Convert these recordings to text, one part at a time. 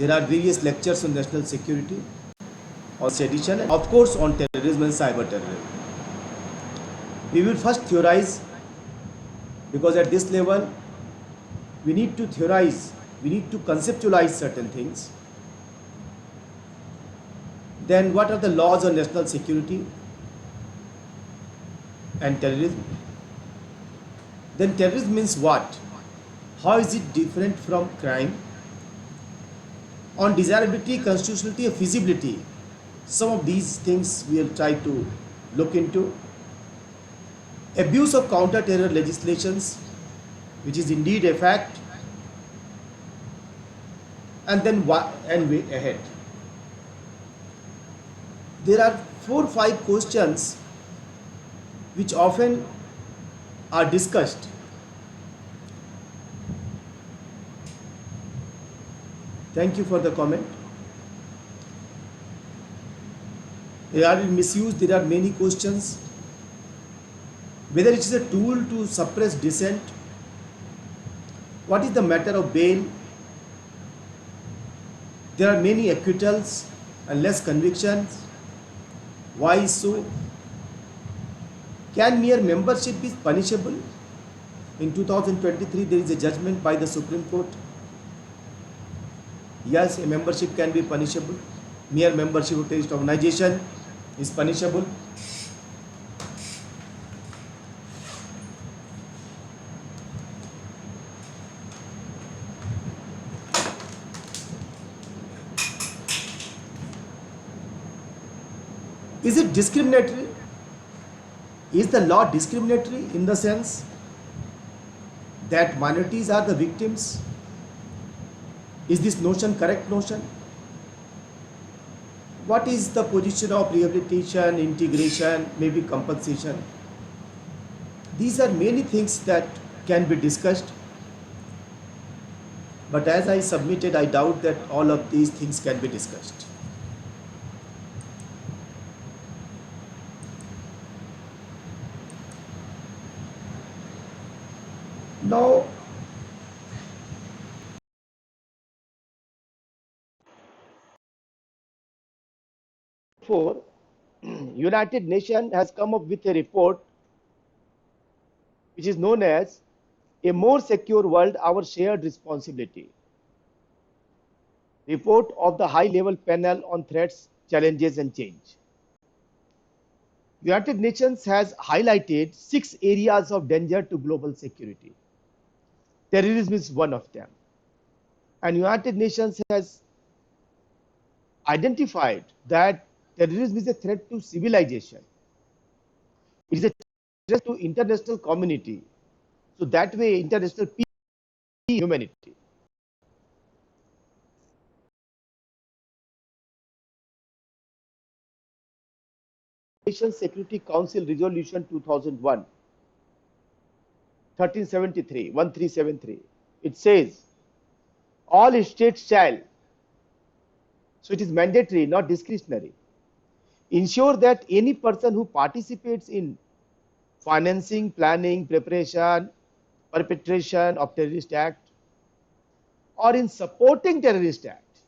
There are various lectures on national security, on sedition, and of course on terrorism and cyber terrorism. We will first theorize, because at this level we need to theorize, we need to conceptualize certain things. Then what are the laws on national security and terrorism? Then terrorism means what? How is it different from crime? On desirability, constitutionality, and feasibility, some of these things we will try to look into. Abuse of counter-terror legislations, which is indeed a fact, and then way ahead. There are 4 or 5 questions which often are discussed. Thank you for the comment. Regarding misuse, there are many questions. Whether it is a tool to suppress dissent, what is the matter of bail? There are many acquittals and less convictions. Why so? Can mere membership be punishable? In 2023, there is a judgment by the Supreme Court. Yes, a membership can be punishable. Mere membership of terrorist organization is punishable. Is it discriminatory? Is the law discriminatory in the sense that minorities are the victims? Is this notion correct notion? What is the position of rehabilitation, integration, maybe compensation? These are many things that can be discussed. But as I submitted, I doubt that all of these things can be discussed. Now, United Nations has come up with a report which is known as A More Secure World, Our Shared Responsibility. Report of the High Level Panel on Threats, Challenges and Change. United Nations has highlighted 6 areas of danger to global security. Terrorism is one of them. And United Nations has identified that terrorism is a threat to civilization. It is a threat to international community. So that way, international peace and humanity. Nations Security Council Resolution 2001, 1373. It says, all states shall, so it is mandatory, not discretionary, ensure that any person who participates in financing, planning, preparation, perpetration of terrorist act, or in supporting terrorist act,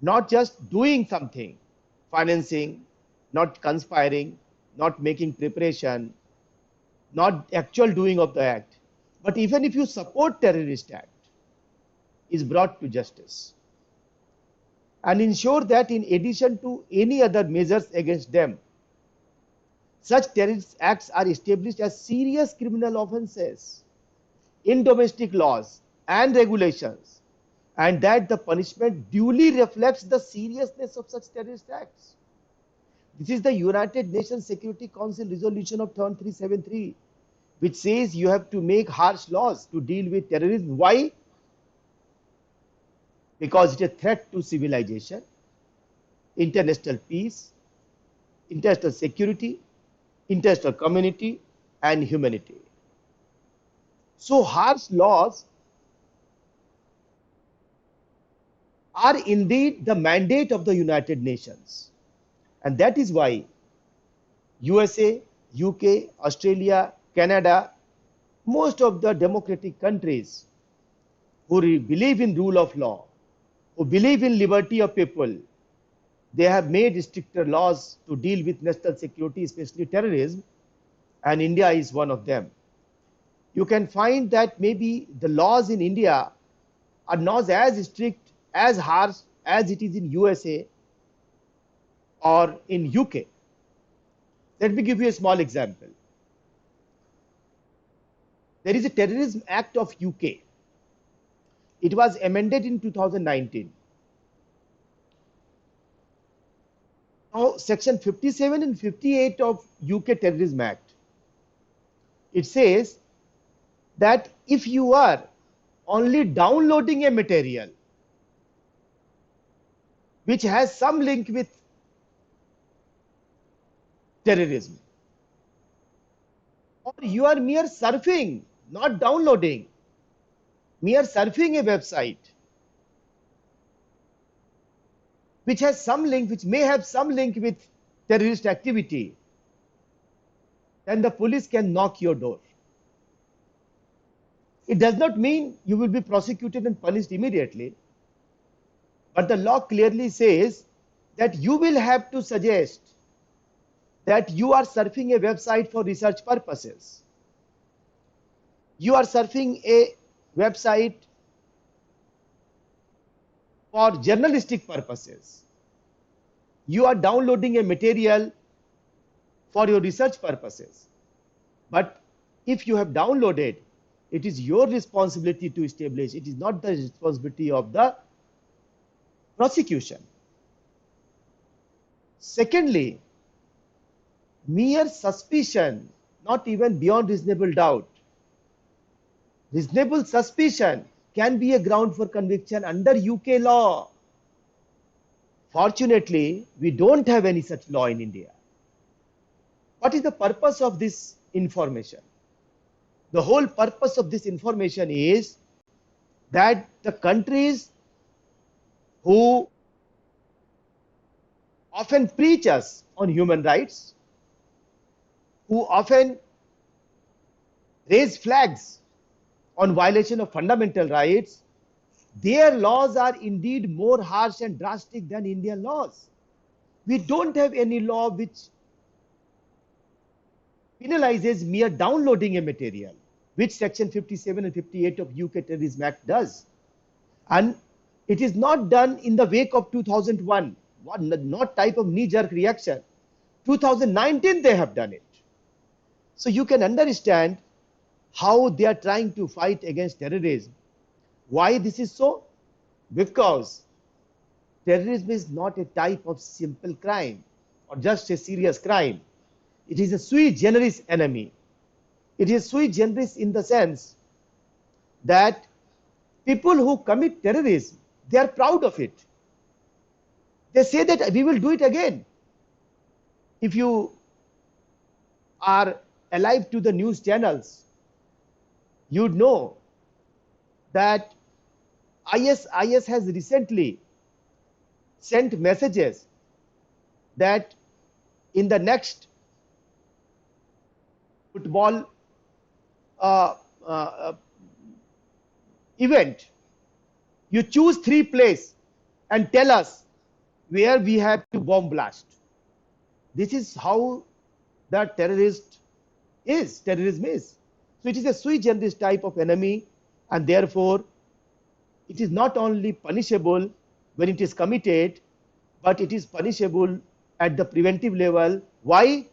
not just doing something, financing, not conspiring, not making preparation, not actual doing of the act, but even if you support terrorist act, is brought to justice. And ensure that in addition to any other measures against them, such terrorist acts are established as serious criminal offences in domestic laws and regulations, and that the punishment duly reflects the seriousness of such terrorist acts. This is the United Nations Security Council resolution of 1373, which says you have to make harsh laws to deal with terrorism. Why? Because it is a threat to civilization, international peace, international security, international community, and humanity. So harsh laws are indeed the mandate of the United Nations. And that is why USA, UK, Australia, Canada, most of the democratic countries who believe in rule of law who believe in liberty of people, they have made stricter laws to deal with national security, especially terrorism, and India is one of them. You can find that maybe the laws in India are not as strict, as harsh as it is in USA or in UK. Let me give you a small example. There is a Terrorism Act of UK. It was amended in 2019. Now, section 57 and 58 of UK Terrorism Act, it says that if you are only downloading a material which has some link with terrorism, or you are mere surfing, not downloading, mere surfing a website which has some link, which may have some link with terrorist activity, then the police can knock your door. It does not mean you will be prosecuted and punished immediately, but the law clearly says that you will have to suggest that you are surfing a website for research purposes. You are surfing a website for journalistic purposes. You are downloading a material for your research purposes. But if you have downloaded, it is your responsibility to establish. It is not the responsibility of the prosecution. Secondly, mere suspicion, not even beyond reasonable doubt. Reasonable suspicion can be a ground for conviction under UK law. Fortunately, we don't have any such law in India. What is the purpose of this information? The whole purpose of this information is that the countries who often preach us on human rights, who often raise flags on violation of fundamental rights, their laws are indeed more harsh and drastic than Indian laws. We don't have any law which penalizes mere downloading a material, which section 57 and 58 of UK Terrorism Act does. And it is not done in the wake of 2001, not type of knee-jerk reaction. 2019 they have done it. So you can understand how they are trying to fight against terrorism. Why this is so? Because terrorism is not a type of simple crime or just a serious crime. It is a sui generis enemy. It is sui generis in the sense that people who commit terrorism, they are proud of it. They say that we will do it again. If you are alive to the news channels, you'd know that IS has recently sent messages that in the next football event, you choose 3 places and tell us where we have to bomb blast. This is how the terrorism is. So it is a sui generis type of enemy, and therefore it is not only punishable when it is committed, but it is punishable at the preventive level. Why?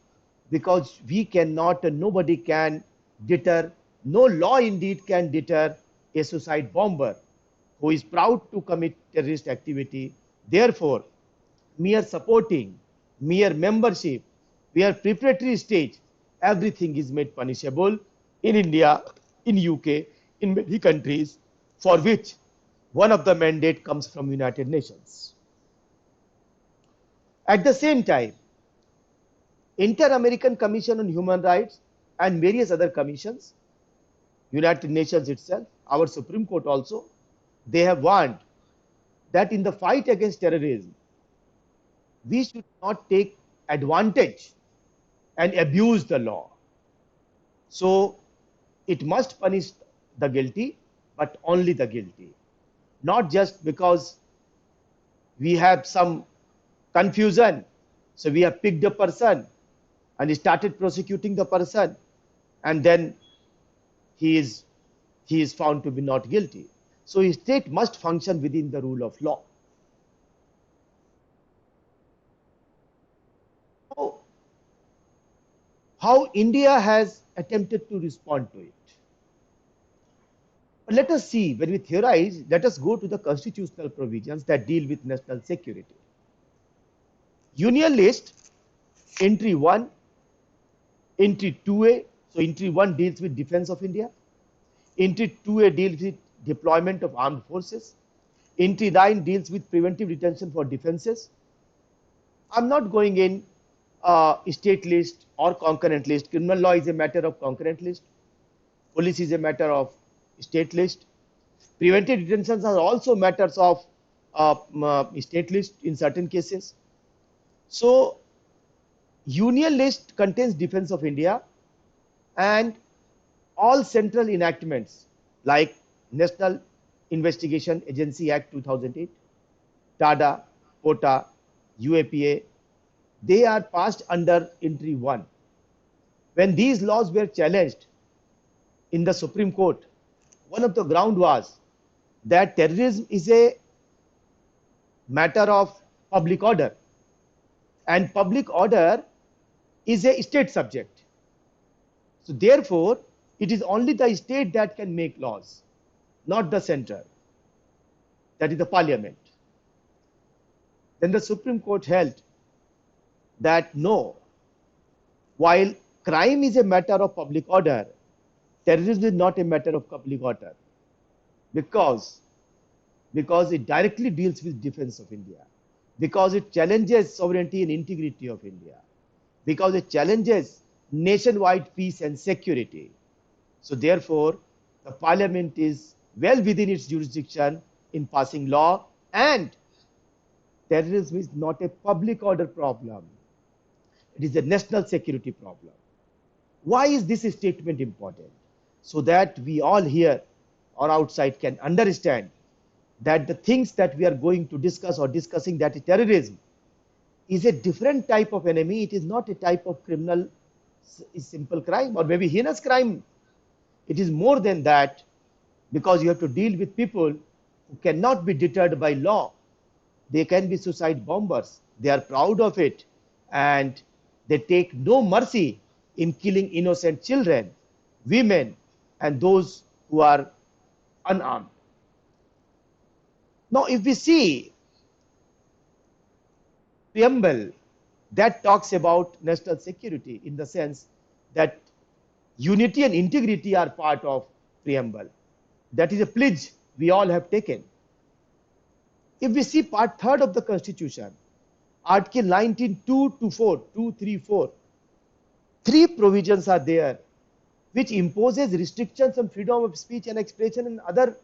Because we cannot and nobody can deter, no law indeed can deter a suicide bomber who is proud to commit terrorist activity. Therefore, mere supporting, mere membership, mere preparatory stage, everything is made punishable in India, in UK, in many countries, for which one of the mandate comes from United Nations. At the same time, Inter-American Commission on Human Rights and various other commissions, United Nations itself, our Supreme Court also, they have warned that in the fight against terrorism, we should not take advantage and abuse the law. So it must punish the guilty, but only the guilty. Not just because we have some confusion. So we have picked a person and started prosecuting the person, and then he is he is found to be not guilty. So a state must function within the rule of law. Now, how India has attempted to respond to it. But let us see, when we theorize, let us go to the constitutional provisions that deal with national security. Union list, entry 1, entry 2A. So entry 1 deals with defense of India. Entry 2A deals with deployment of armed forces. Entry 9 deals with preventive detention for defenses. I'm not going in state list or concurrent list. Criminal law is a matter of concurrent list. Police is a matter of state list. Preventive detentions are also matters of state list in certain cases. So Union list contains defense of India, and all central enactments like National Investigation Agency Act 2008, TADA, POTA, UAPA, they are passed under entry 1. When these laws were challenged in the Supreme Court, one of the ground was that terrorism is a matter of public order, and public order is a state subject. So therefore, it is only the state that can make laws, not the center, that is the parliament. Then the Supreme Court held that no, while crime is a matter of public order, terrorism is not a matter of public order, because it directly deals with defense of India, because it challenges sovereignty and integrity of India, because it challenges nationwide peace and security. So therefore, the parliament is well within its jurisdiction in passing law, and terrorism is not a public order problem. It is a national security problem. Why is this statement important? So that we all here or outside can understand that the things that we are going to discuss or discussing, that is terrorism, is a different type of enemy. It is not a type of criminal, simple crime or maybe heinous crime. It is more than that, because you have to deal with people who cannot be deterred by law. They can be suicide bombers. They are proud of it, and they take no mercy in killing innocent children, women, and those who are unarmed. Now, if we see preamble that talks about national security, in the sense that unity and integrity are part of preamble. That is a pledge we all have taken. If we see part 3rd of the Constitution, Article 19, 2 to 4, 2, 3, 4, three provisions are there which imposes restrictions on freedom of speech and expression and other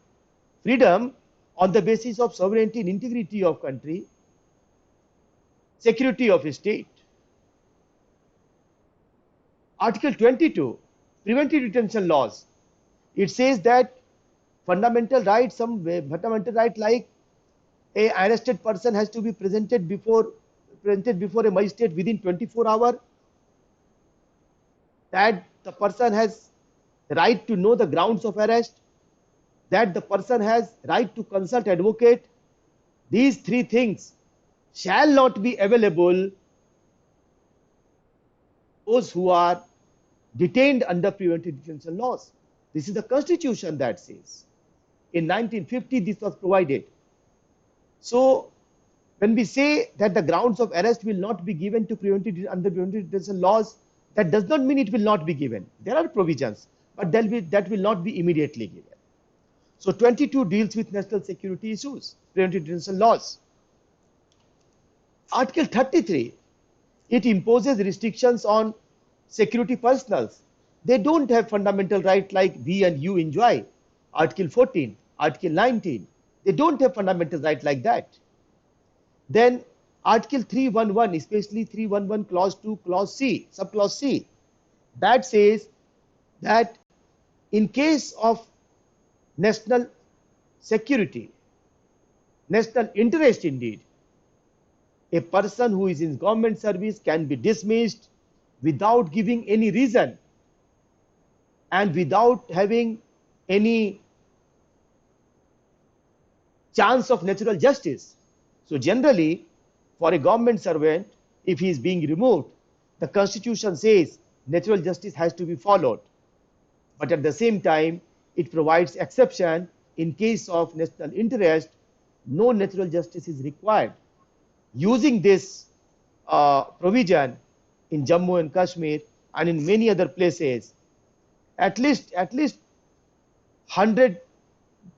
freedom on the basis of sovereignty and integrity of country, security of a state. Article 22, preventive detention laws. It says that fundamental rights, some fundamental right like a arrested person has to be presented before a magistrate within 24 hours, that the person has the right to know the grounds of arrest, that the person has right to consult advocate. These three things shall not be available those who are detained under preventive detention laws. This is the Constitution that says. In 1950, this was provided. So, when we say that the grounds of arrest will not be given to under preventive detention laws, that does not mean it will not be given. There are provisions, but that will not be immediately given. So, 22 deals with national security issues, preventive detention laws. Article 33, it imposes restrictions on security personals. They don't have fundamental right like we and you enjoy. Article 14, Article 19, they don't have fundamental right like that. Then Article 311, especially 311 Clause 2, Clause C, Subclause C, that says that in case of national security, national interest indeed, a person who is in government service can be dismissed without giving any reason and without having any chance of natural justice. So generally, for a government servant, if he is being removed, the constitution says natural justice has to be followed. But at the same time, it provides exception in case of national interest, no natural justice is required. Using this provision in Jammu and Kashmir and in many other places, at least 100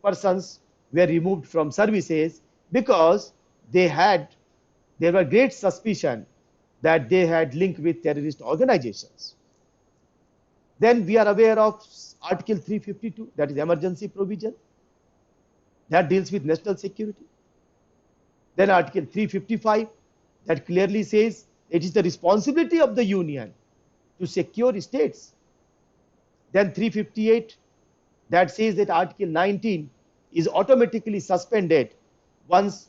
persons were removed from services because there were great suspicion that they had link with terrorist organizations. Then we are aware of Article 352, that is emergency provision, that deals with national security. Then Article 355, that clearly says it is the responsibility of the union to secure states. Then 358, that says that Article 19 is automatically suspended once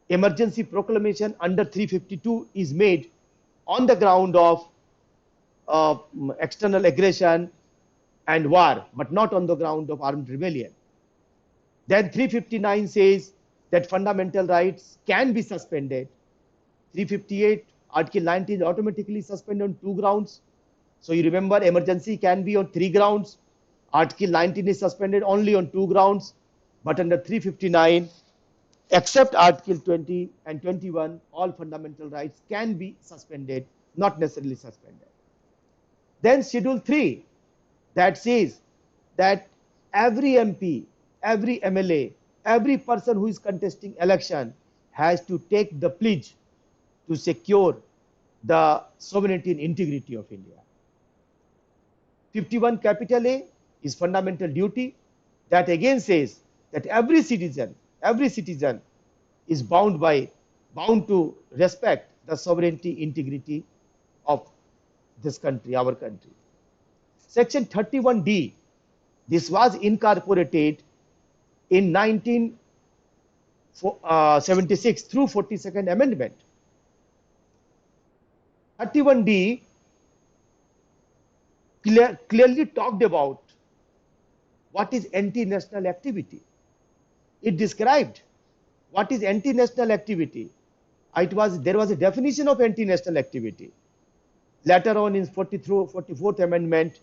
emergency proclamation under 352 is made on the ground of external aggression and war, but not on the ground of armed rebellion. Then 359 says that fundamental rights can be suspended. 358, Article 19 automatically suspended on 2 grounds. So you remember, emergency can be on 3 grounds. Article 19 is suspended only on 2 grounds. But under 359, except Article 20 and 21, all fundamental rights can be suspended, not necessarily suspended. Then Schedule 3, that says that every MP, every MLA, every person who is contesting election has to take the pledge to secure the sovereignty and integrity of India. 51 capital A is fundamental duty, that again says that every citizen is bound to respect the sovereignty, integrity of this country, our country. Section 31D, this was incorporated in 1976 through 42nd Amendment. 31D clearly talked about what is anti-national activity. It described what is anti-national activity. There was a definition of anti-national activity. Later on in 44th Amendment,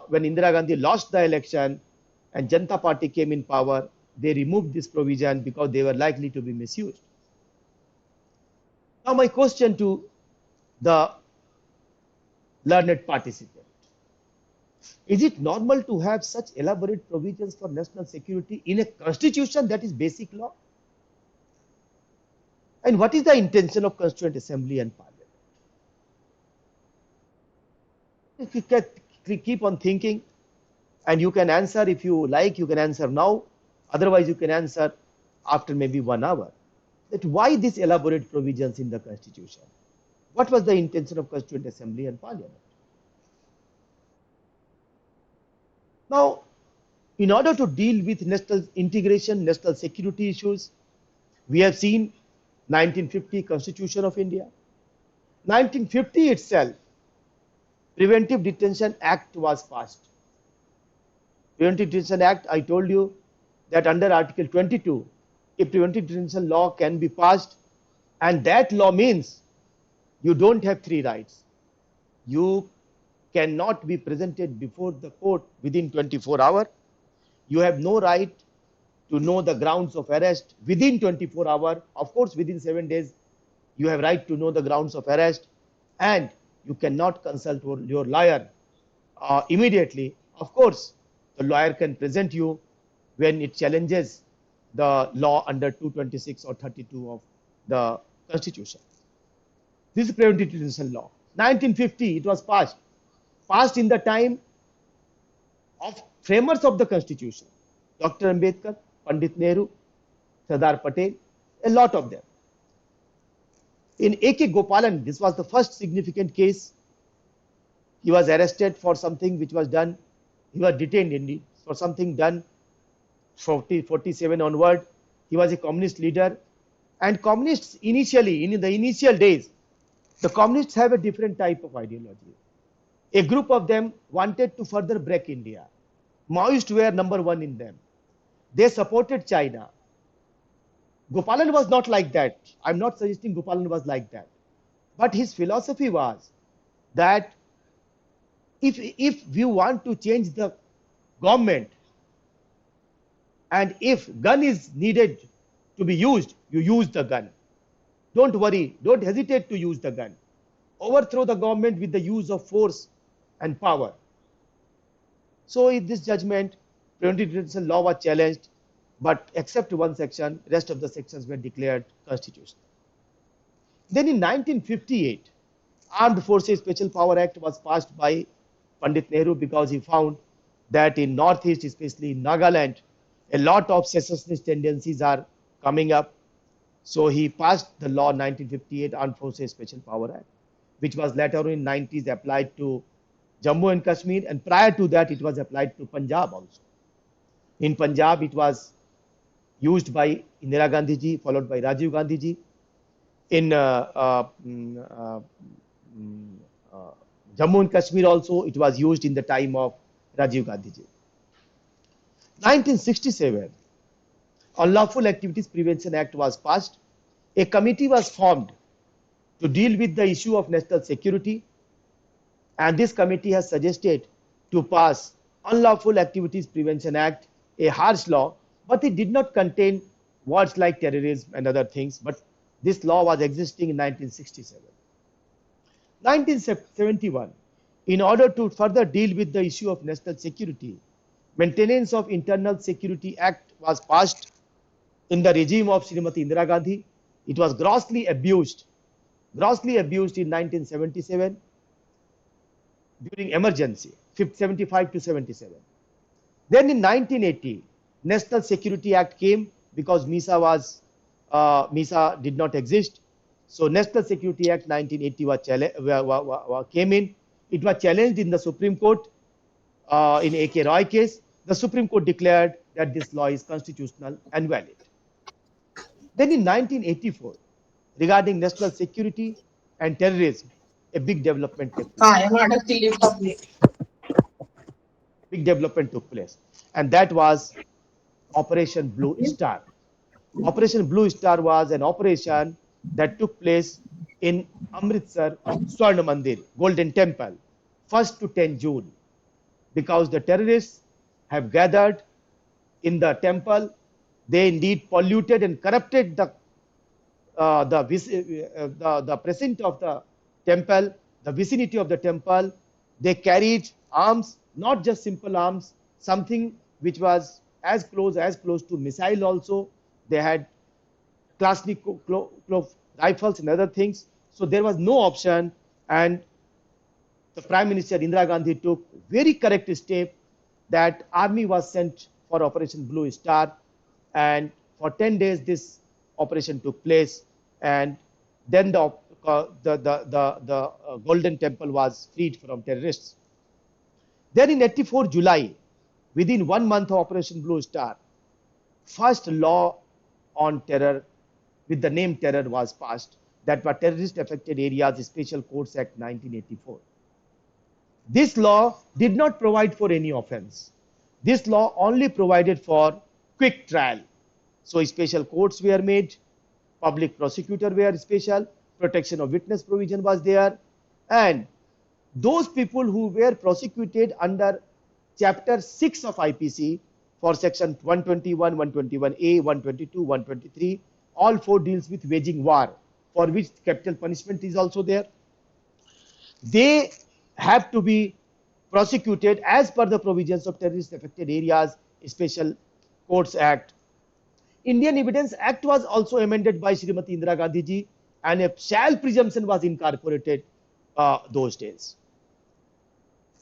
when Indira Gandhi lost the election and Janata Party came in power, they removed this provision because they were likely to be misused. Now my question to the learned participant: is it normal to have such elaborate provisions for national security in a constitution that is basic law? And what is the intention of Constituent Assembly and Parliament? If you can keep on thinking, and you can answer, if you like, you can answer now, otherwise you can answer after maybe 1 hour, that why these elaborate provisions in the Constitution? What was the intention of Constituent Assembly and Parliament? Now, in order to deal with national integration, national security issues, we have seen 1950 Constitution of India. 1950 itself, Preventive Detention Act was passed. Preventive Detention Act, I told you that under Article 22, a preventive detention law can be passed, and that law means you don't have 3 rights. You cannot be presented before the court within 24 hours. You have no right to know the grounds of arrest within 24 hours. Of course, within 7 days, you have right to know the grounds of arrest, and you cannot consult your lawyer immediately. Of course, the lawyer can present you when it challenges the law under 226 or 32 of the Constitution. This is preventive detention law. 1950, it was passed in the time of framers of the Constitution, Dr. Ambedkar, Pandit Nehru, Sardar Patel, a lot of them. In A.K. Gopalan, this was the first significant case. He was arrested for something which was done. He was detained indeed for something done 47 onward. He was a communist leader. And communists initially, in the initial days, the communists have a different type of ideology. A group of them wanted to further break India. Maoists were number one in them. They supported China. Gopalan was not like that. I'm not suggesting Gopalan was like that. But his philosophy was that if you want to change the government, and if gun is needed to be used, you use the gun. Don't worry, don't hesitate to use the gun. Overthrow the government with the use of force and power. So in this judgment, preventive detention law was challenged, but except one section, rest of the sections were declared constitutional. Then in 1958, Armed Forces Special Power Act was passed by Pandit Nehru because he found that in Northeast, especially in Nagaland, a lot of secessionist tendencies are coming up. So he passed the law 1958 Armed Forces Special Power Act, which was later in 90s applied to Jammu and Kashmir, and prior to that it was applied to Punjab also. In Punjab it was used by Indira Gandhi ji, followed by Rajiv Gandhi ji. In Jammu and Kashmir also it was used in the time of Rajiv Gandhi ji. 1967, Unlawful Activities Prevention Act was passed. A committee was formed to deal with the issue of national security, and this committee has suggested to pass Unlawful Activities Prevention Act, a harsh law, but it did not contain words like terrorism and other things, but this law was existing in 1967. 1971, in order to further deal with the issue of national security, Maintenance of Internal Security Act was passed in the regime of Srimati Indira Gandhi. It was grossly abused in 1977 during emergency, 75 to 77. Then in 1980, National Security Act came because MISA did not exist. So National Security Act 1980 came in. It was challenged in the Supreme Court in A.K. Roy case. The Supreme Court declared that this law is constitutional and valid. Then in 1984, regarding national security and terrorism, a big development took place. And that was Operation Blue Star. Operation Blue Star was an operation that took place in Amritsar, Swarna Mandir, Golden Temple, 1st to 10 June, because the terrorists have gathered in the temple. They indeed polluted and corrupted the precinct of the temple, the vicinity of the temple. They carried arms, not just simple arms, something which was as close to missile also. They had Kalashnikov rifles and other things. So there was no option, and the Prime Minister Indira Gandhi took very correct step that army was sent for Operation Blue Star, and for 10 days this operation took place, and then the Golden Temple was freed from terrorists. Then in 84 July, within 1 month of Operation Blue Star, first law on terror with the name terror was passed, that were terrorist affected areas Special Courts Act 1984. This law did not provide for any offense. This law only provided for quick trial. So special courts were made, public prosecutor were special, protection of witness provision was there, and those people who were prosecuted under chapter 6 of IPC for section 121, 121A, 122, 123, all four deals with waging war, for which capital punishment is also there. They have to be prosecuted as per the provisions of terrorist affected areas Special Courts Act. Indian Evidence Act was also amended by Srimati Indira Gandhi ji, and a shall presumption was incorporated those days.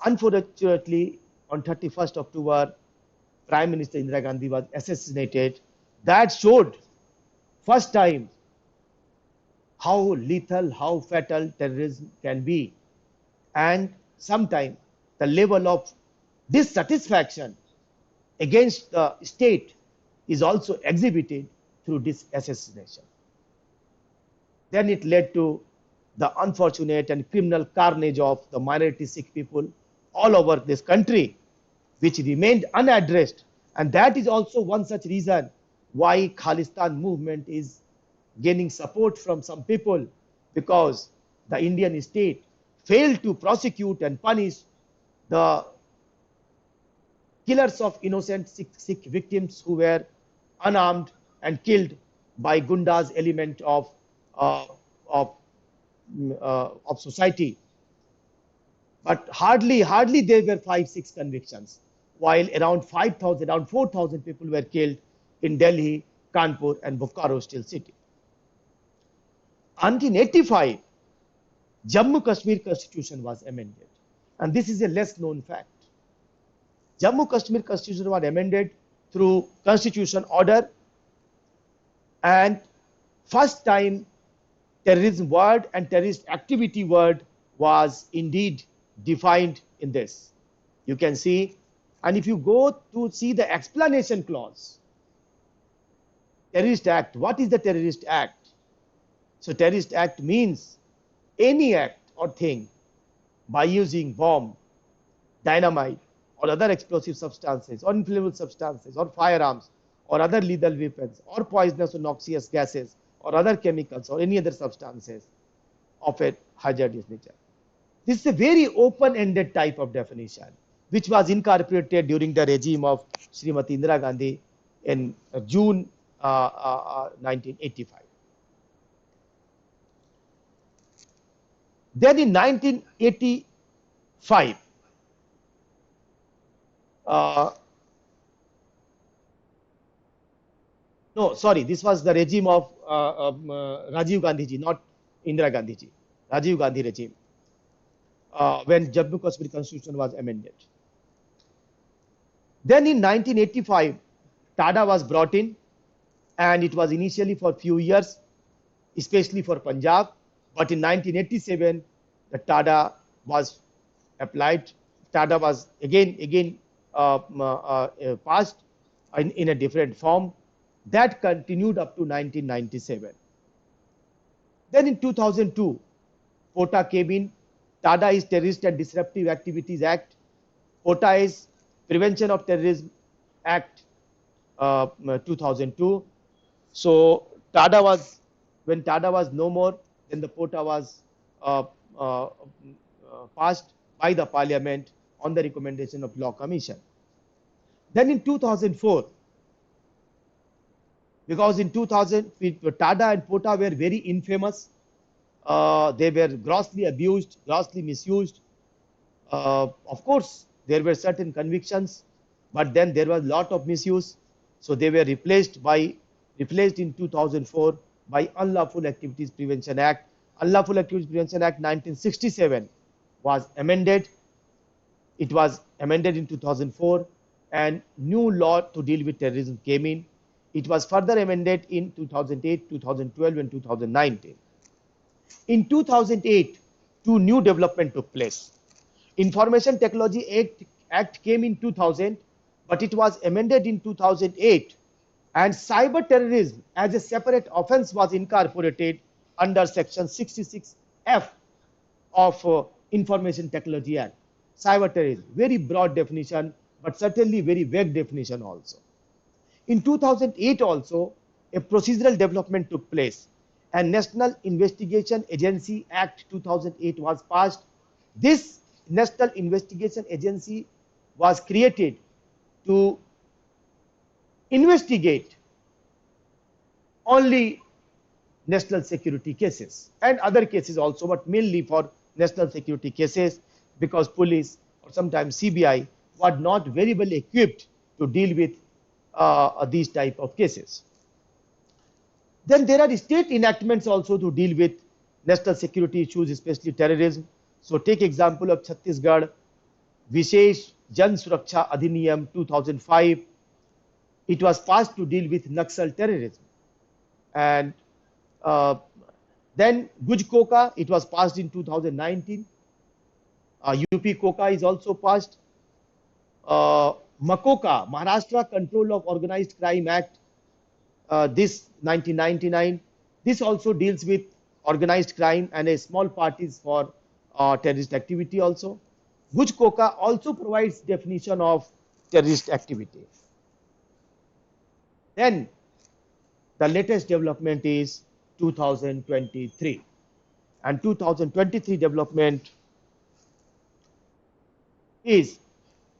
Unfortunately, on 31st October, Prime Minister Indira Gandhi was assassinated. That showed first time how lethal, how fatal terrorism can be, and sometimes the level of dissatisfaction against the state is also exhibited through this assassination. Then it led to the unfortunate and criminal carnage of the minority Sikh people all over this country, which remained unaddressed. And that is also one such reason why Khalistan movement is gaining support from some people, because the Indian state failed to prosecute and punish the killers of innocent Sikh victims who were unarmed and killed by Gunda's element uh, of, of society. But hardly there were 5-6 convictions, while around 5,000, around 4,000 people were killed in Delhi, Kanpur, and Bokaro Steel City. 1985, Jammu Kashmir Constitution was amended, and this is a less known fact. Jammu Kashmir Constitution was amended through constitution order, and first time terrorism word and terrorist activity word was indeed defined in this. You can see, and if you go to see the explanation clause, Terrorist Act, what is the Terrorist Act? So Terrorist Act means any act or thing by using bomb, dynamite, or other explosive substances, or inflammable substances, or firearms, or other lethal weapons, or poisonous or noxious gases, or other chemicals, or any other substances of a hazardous nature. This is a very open-ended type of definition, which was incorporated during the regime of Srimati Indira Gandhi in June 1985. Then in 1985, no, sorry, this was the regime of Rajiv Gandhi ji, not Indira Gandhi ji, Rajiv Gandhi regime, when Jammu Kashmir Constitution was amended. Then in 1985, TADA was brought in, and it was initially for few years, especially for Punjab. But in 1987, the TADA was applied. TADA was again passed in a different form. That continued up to 1997. Then in 2002, POTA came in. TADA is Terrorist and Disruptive Activities Act. POTA is Prevention of Terrorism Act 2002. So TADA was, when TADA was no more, then the POTA was passed by the Parliament on the recommendation of Law Commission. Then in 2004, because in 2000, TADA and POTA were very infamous. They were grossly abused, grossly misused. Of course, there were certain convictions, but then there was a lot of misuse. So they were replaced in 2004 by Unlawful Activities Prevention Act. Unlawful Activities Prevention Act 1967 was amended. It was amended in 2004, and new law to deal with terrorism came in. It was further amended in 2008, 2012, and 2019. In 2008, two new developments took place. Information Technology Act came in 2000, but it was amended in 2008, and cyber terrorism as a separate offense was incorporated under Section 66F of Information Technology Act. Cyber terrorism, very broad definition, but certainly very vague definition also. In 2008 also, a procedural development took place, and National Investigation Agency Act 2008 was passed. This National Investigation Agency was created to investigate only national security cases and other cases also, but mainly for national security cases, because police or sometimes CBI were not very well equipped to deal with these type of cases. Then there are state enactments also to deal with national security issues, especially terrorism. So take example of Chhattisgarh, Vishesh Jan Suraksha Adhiniyam 2005. It was passed to deal with Naxal terrorism. And then Guj Koka, it was passed in 2019. UP Koka is also passed. Makoka, Maharashtra Control of Organized Crime Act, this 1999. This also deals with organized crime and a small parties for terrorist activity also. Bhuj Koka also provides definition of terrorist activity. Then the latest development is 2023, and 2023 development is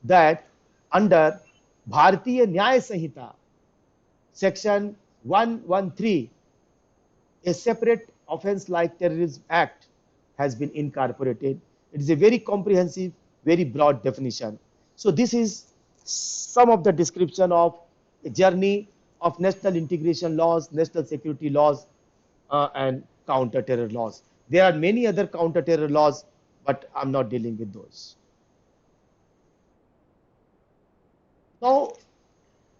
that under Bharatiya Nyaya Sanhita section 113, a separate offense like Terrorism Act has been incorporated. It is a very comprehensive, very broad definition. So this is some of the description of a journey of national integration laws, national security laws, and counter-terror laws. There are many other counter-terror laws, but I'm not dealing with those. Now,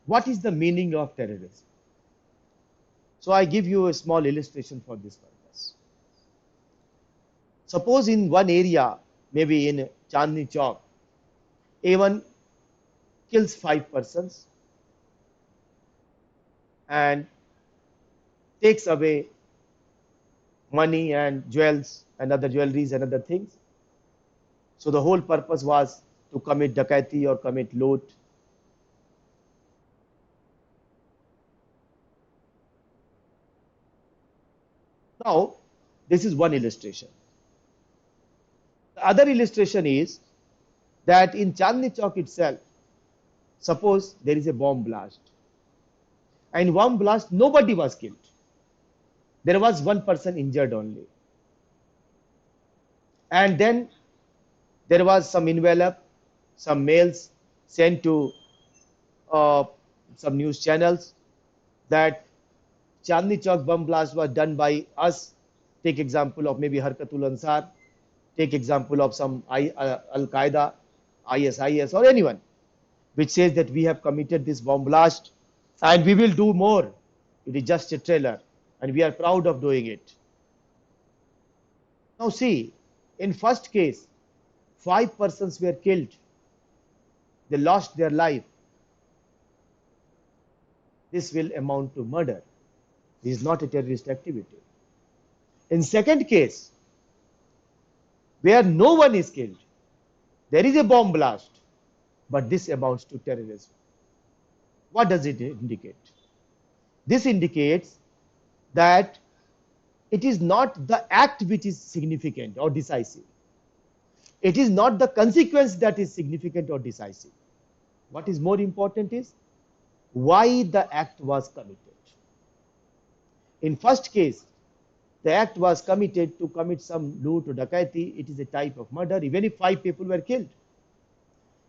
what is the meaning of terrorism? So I give you a small illustration for this purpose. Suppose in one area, maybe in Chandni Chowk, A1 kills 5 persons and takes away money and jewels and other jewelries and other things. So the whole purpose was to commit dakaiti or commit loot. Now, this is one illustration. The other illustration is that in Chandni Chowk itself, suppose there is a bomb blast. And in bomb blast, nobody was killed. There was one person injured only. And then there was some envelope, some mails sent to some news channels that Chandni Chowk bomb blast was done by us. Take example of maybe Harkatul Ansar. Take example of some Al-Qaeda, ISIS or anyone, which says that we have committed this bomb blast and we will do more. It is just a trailer and we are proud of doing it. Now see, in first case, 5 persons were killed. They lost their life. This will amount to murder. This is not a terrorist activity. In second case, where no one is killed, there is a bomb blast, but this amounts to terrorism. What does it indicate? This indicates that it is not the act which is significant or decisive. It is not the consequence that is significant or decisive. What is more important is why the act was committed. In first case, the act was committed to commit some loot or dakaiti. It is a type of murder, even if 5 people were killed.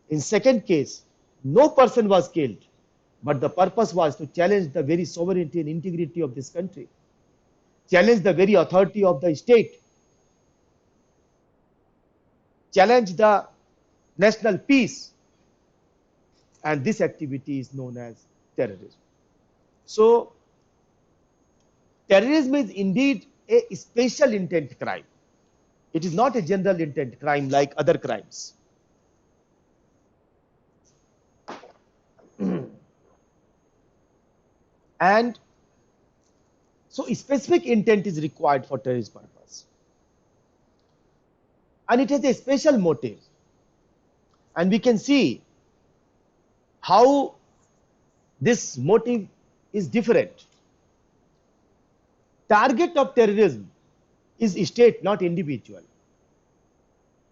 In second case, no person was killed, but the purpose was to challenge the very sovereignty and integrity of this country, challenge the very authority of the state, challenge the national peace, and this activity is known as terrorism. So, terrorism is indeed a special intent crime. It is not a general intent crime like other crimes. And so specific intent is required for terrorist purpose. And it has a special motive. And we can see how this motive is different. Target of terrorism is state, not individual.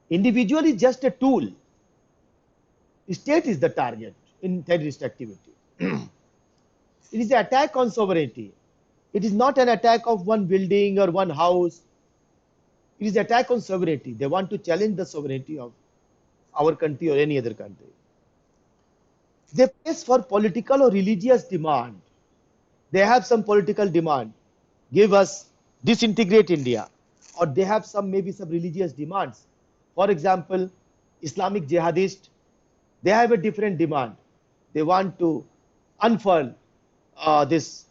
Individual is just a tool. State is the target in terrorist activity. It is an attack on sovereignty. It is not an attack of one building or one house. It is an attack on sovereignty. They want to challenge the sovereignty of our country or any other country. They face for political or religious demand. They have some political demand. Give us, disintegrate India. Or they have some, maybe some religious demands. For example, Islamic jihadists, they have a different demand. They want to unfurl this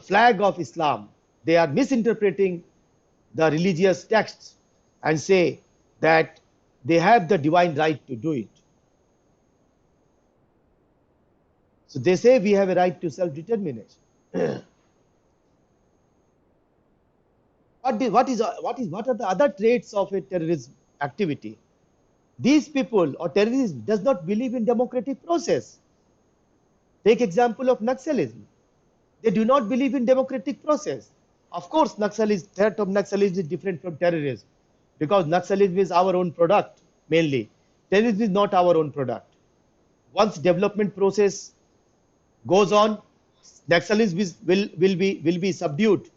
flag of Islam. They are misinterpreting the religious texts and say that they have the divine right to do it. So they say we have a right to self-determination. What are the other traits of a terrorism activity? These people or terrorists does not believe in democratic process. Take example of Naxalism. They do not believe in democratic process. Of course, threat of Naxalism is different from terrorism because Naxalism is our own product mainly. Terrorism is not our own product. Once development process goes on, Naxalism will be subdued.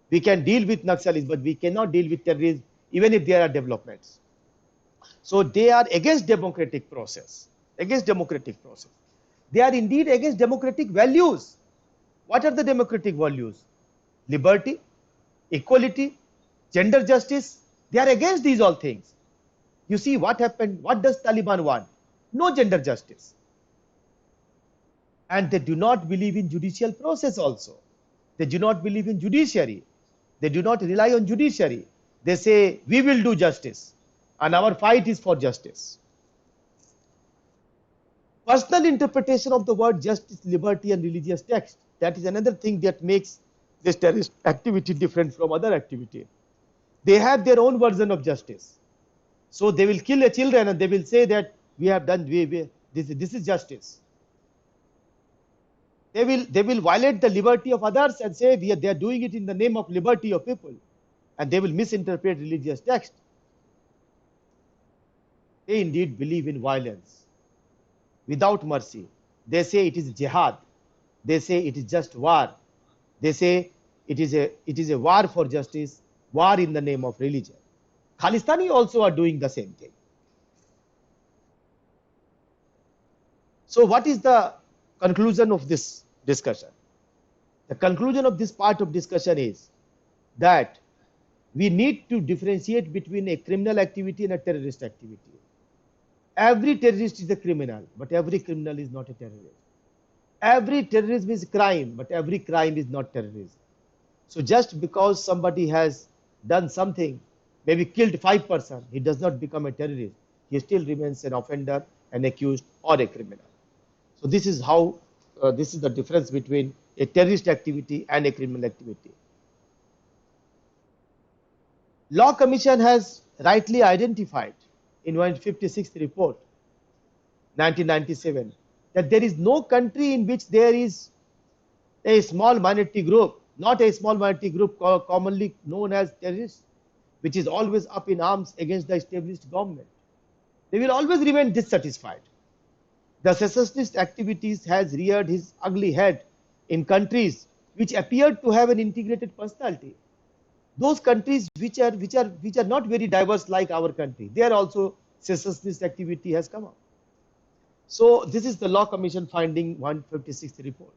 We can deal with Naxalism, but we cannot deal with terrorism even if there are developments. So they are against democratic process, against democratic process. They are indeed against democratic values. What are the democratic values? Liberty, equality, gender justice. They are against these all things. You see what happened? What does Taliban want? No gender justice. And they do not believe in judicial process also. They do not believe in judiciary. They do not rely on judiciary. They say, we will do justice. And our fight is for justice. Personal interpretation of the word justice, liberty, and religious text. That is another thing that makes this terrorist activity different from other activity. They have their own version of justice. So they will kill a children and they will say that we have done this is justice. They will violate the liberty of others and say they are doing it in the name of liberty of people, and they will misinterpret religious text. They indeed believe in violence without mercy. They say it is jihad. They say it is just war. They say it is a war for justice, war in the name of religion. Khalistani also are doing the same thing. So what is the conclusion of this discussion? The conclusion of this part of discussion is that we need to differentiate between a criminal activity and a terrorist activity. Every terrorist is a criminal, but every criminal is not a terrorist. Every terrorism is crime, but every crime is not terrorism. So just because somebody has done something, maybe killed 5 persons, he does not become a terrorist. He still remains an offender, an accused, or a criminal. So this is how this is the difference between a terrorist activity and a criminal activity. Law Commission has rightly identified in 156th report 1997 that there is no country in which there is a small minority group, not a small minority group commonly known as terrorists, which is always up in arms against the established government. They will always remain dissatisfied. The secessionist activities has reared his ugly head in countries which appear to have an integrated personality. Those countries which are not very diverse like our country, there also secessionist activity has come up. So this is the Law Commission finding 156th report.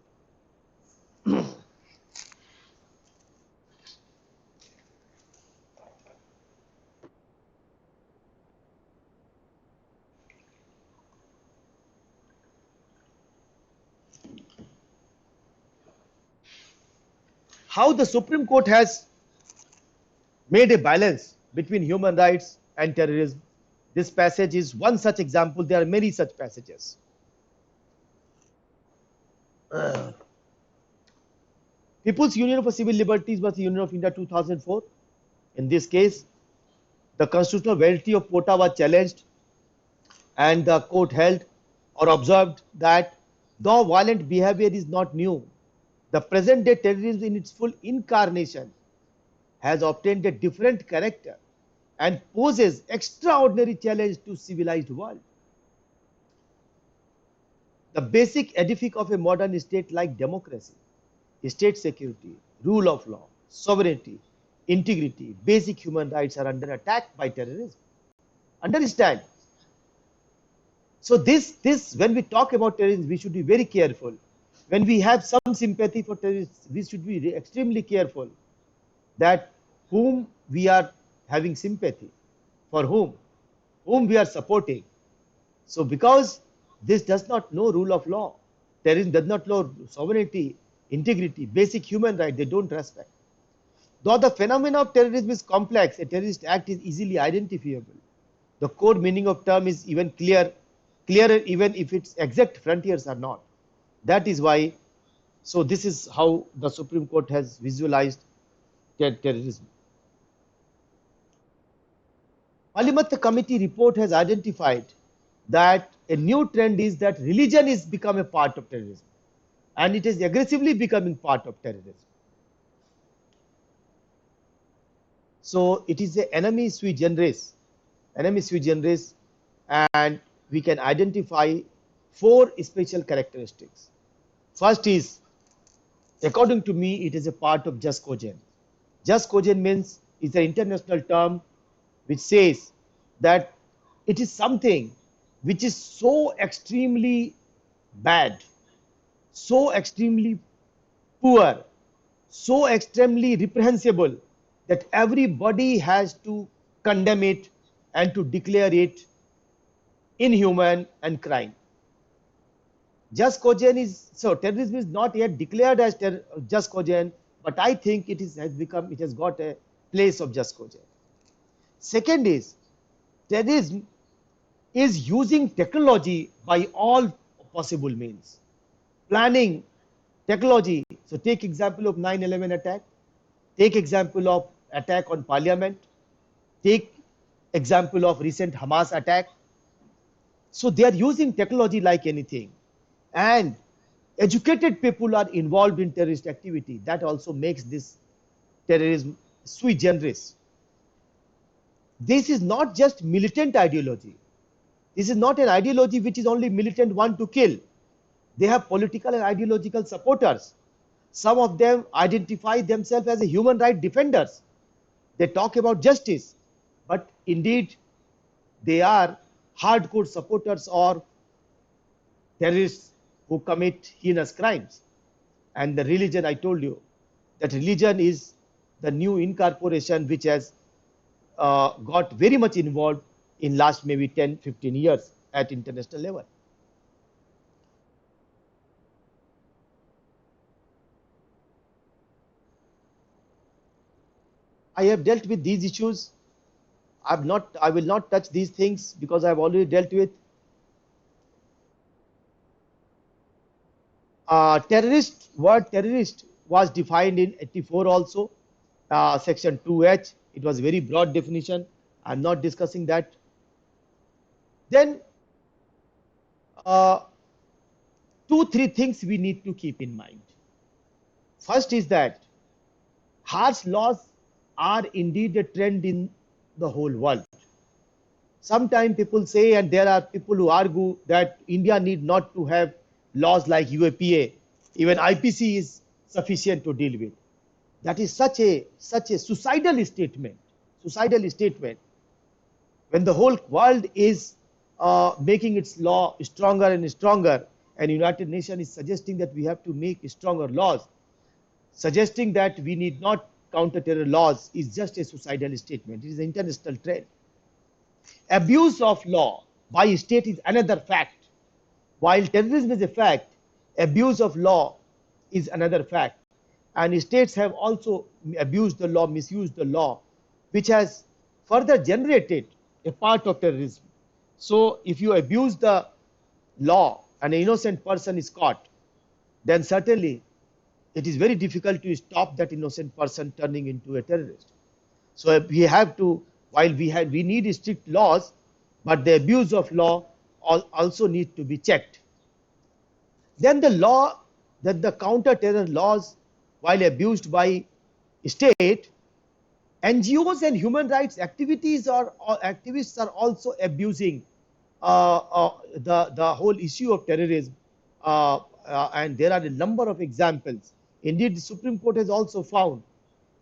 How the Supreme Court has made a balance between human rights and terrorism. This passage is one such example. There are many such passages. People's Union for Civil Liberties was the Union of India 2004. In this case, the constitutional validity of quota was challenged, and the court held or observed that though violent behavior is not new, the present day terrorism in its full incarnation has obtained a different character and poses extraordinary challenge to civilized world. The basic edifice of a modern state like democracy, state security, rule of law, sovereignty, integrity, basic human rights are under attack by terrorism. Understand? So when we talk about terrorism, we should be very careful. When we have some sympathy for terrorists, we should be extremely careful that whom we are having sympathy, for whom we are supporting. So because this does not know rule of law, terrorism does not know sovereignty, integrity, basic human right, they don't respect. Though the phenomena of terrorism is complex, a terrorist act is easily identifiable. The core meaning of term is even clearer even if its exact frontiers are not. That is why, so this is how the Supreme Court has visualized terrorism. Palimath committee report has identified that a new trend is that religion is become a part of terrorism, and it is aggressively becoming part of terrorism. So it is the enemy sui generis, and we can identify four special characteristics. First is, according to me, it is a part of just cogent. Just cogent means is an international term which says that it is something which is so extremely bad, so extremely poor, so extremely reprehensible that everybody has to condemn it and to declare it inhuman and crime. Just cogent is so terrorism is not yet declared as just cogent, but I think it has got a place of just cogent. Second is, terrorism is using technology by all possible means. Planning technology. So take example of 9/11 attack. Take example of attack on parliament. Take example of recent Hamas attack. So they are using technology like anything. And educated people are involved in terrorist activity. That also makes this terrorism sui generis. This is not just militant ideology. This is not an ideology which is only militant want to kill. They have political and ideological supporters. Some of them identify themselves as a human rights defenders. They talk about justice, but indeed they are hardcore supporters or terrorists who commit heinous crimes. And the religion, I told you, that religion is the new incorporation which has got very much involved in last maybe 10-15 years at international level. I have dealt with these issues. I will not touch these things because I have already dealt with. Word terrorist was defined in 84 also, section 2H. It was a very broad definition. I'm not discussing that. Then uh, two, three things we need to keep in mind. First is that harsh laws are indeed a trend in the whole world. Sometimes people say, and there are people who argue that India need not to have laws like UAPA. Even IPC is sufficient to deal with. That is such a suicidal statement. Suicidal statement. When the whole world is making its law stronger and stronger, and United Nations is suggesting that we have to make stronger laws, suggesting that we need not counter-terror laws is just a suicidal statement. It is an international trend. Abuse of law by state is another fact. While terrorism is a fact, abuse of law is another fact. And states have also abused the law, misused the law, which has further generated a part of terrorism. So if you abuse the law and an innocent person is caught, then certainly it is very difficult to stop that innocent person turning into a terrorist. So we have to, while we need strict laws, but the abuse of law also need to be checked. Then the counter-terror laws, while abused by state, NGOs and human rights activists are also abusing the whole issue of terrorism, and there are a number of examples. Indeed, the Supreme Court has also found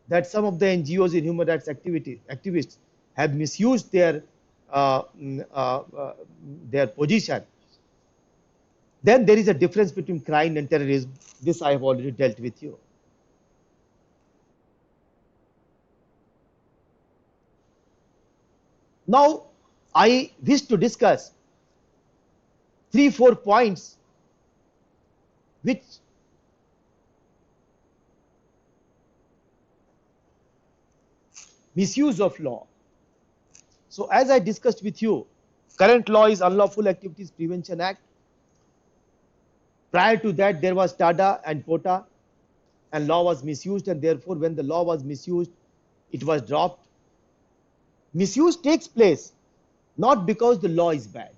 that some of the NGOs and human rights activists have misused uh, mm, uh, uh, their position. Then there is a difference between crime and terrorism. This I have already dealt with you. Now, I wish to discuss 3-4 points which misuse of law. So as I discussed with you, current law is Unlawful Activities Prevention Act. Prior to that, there was TADA and POTA. and law was misused, and therefore when the law was misused, it was dropped. Misuse takes place not because the law is bad,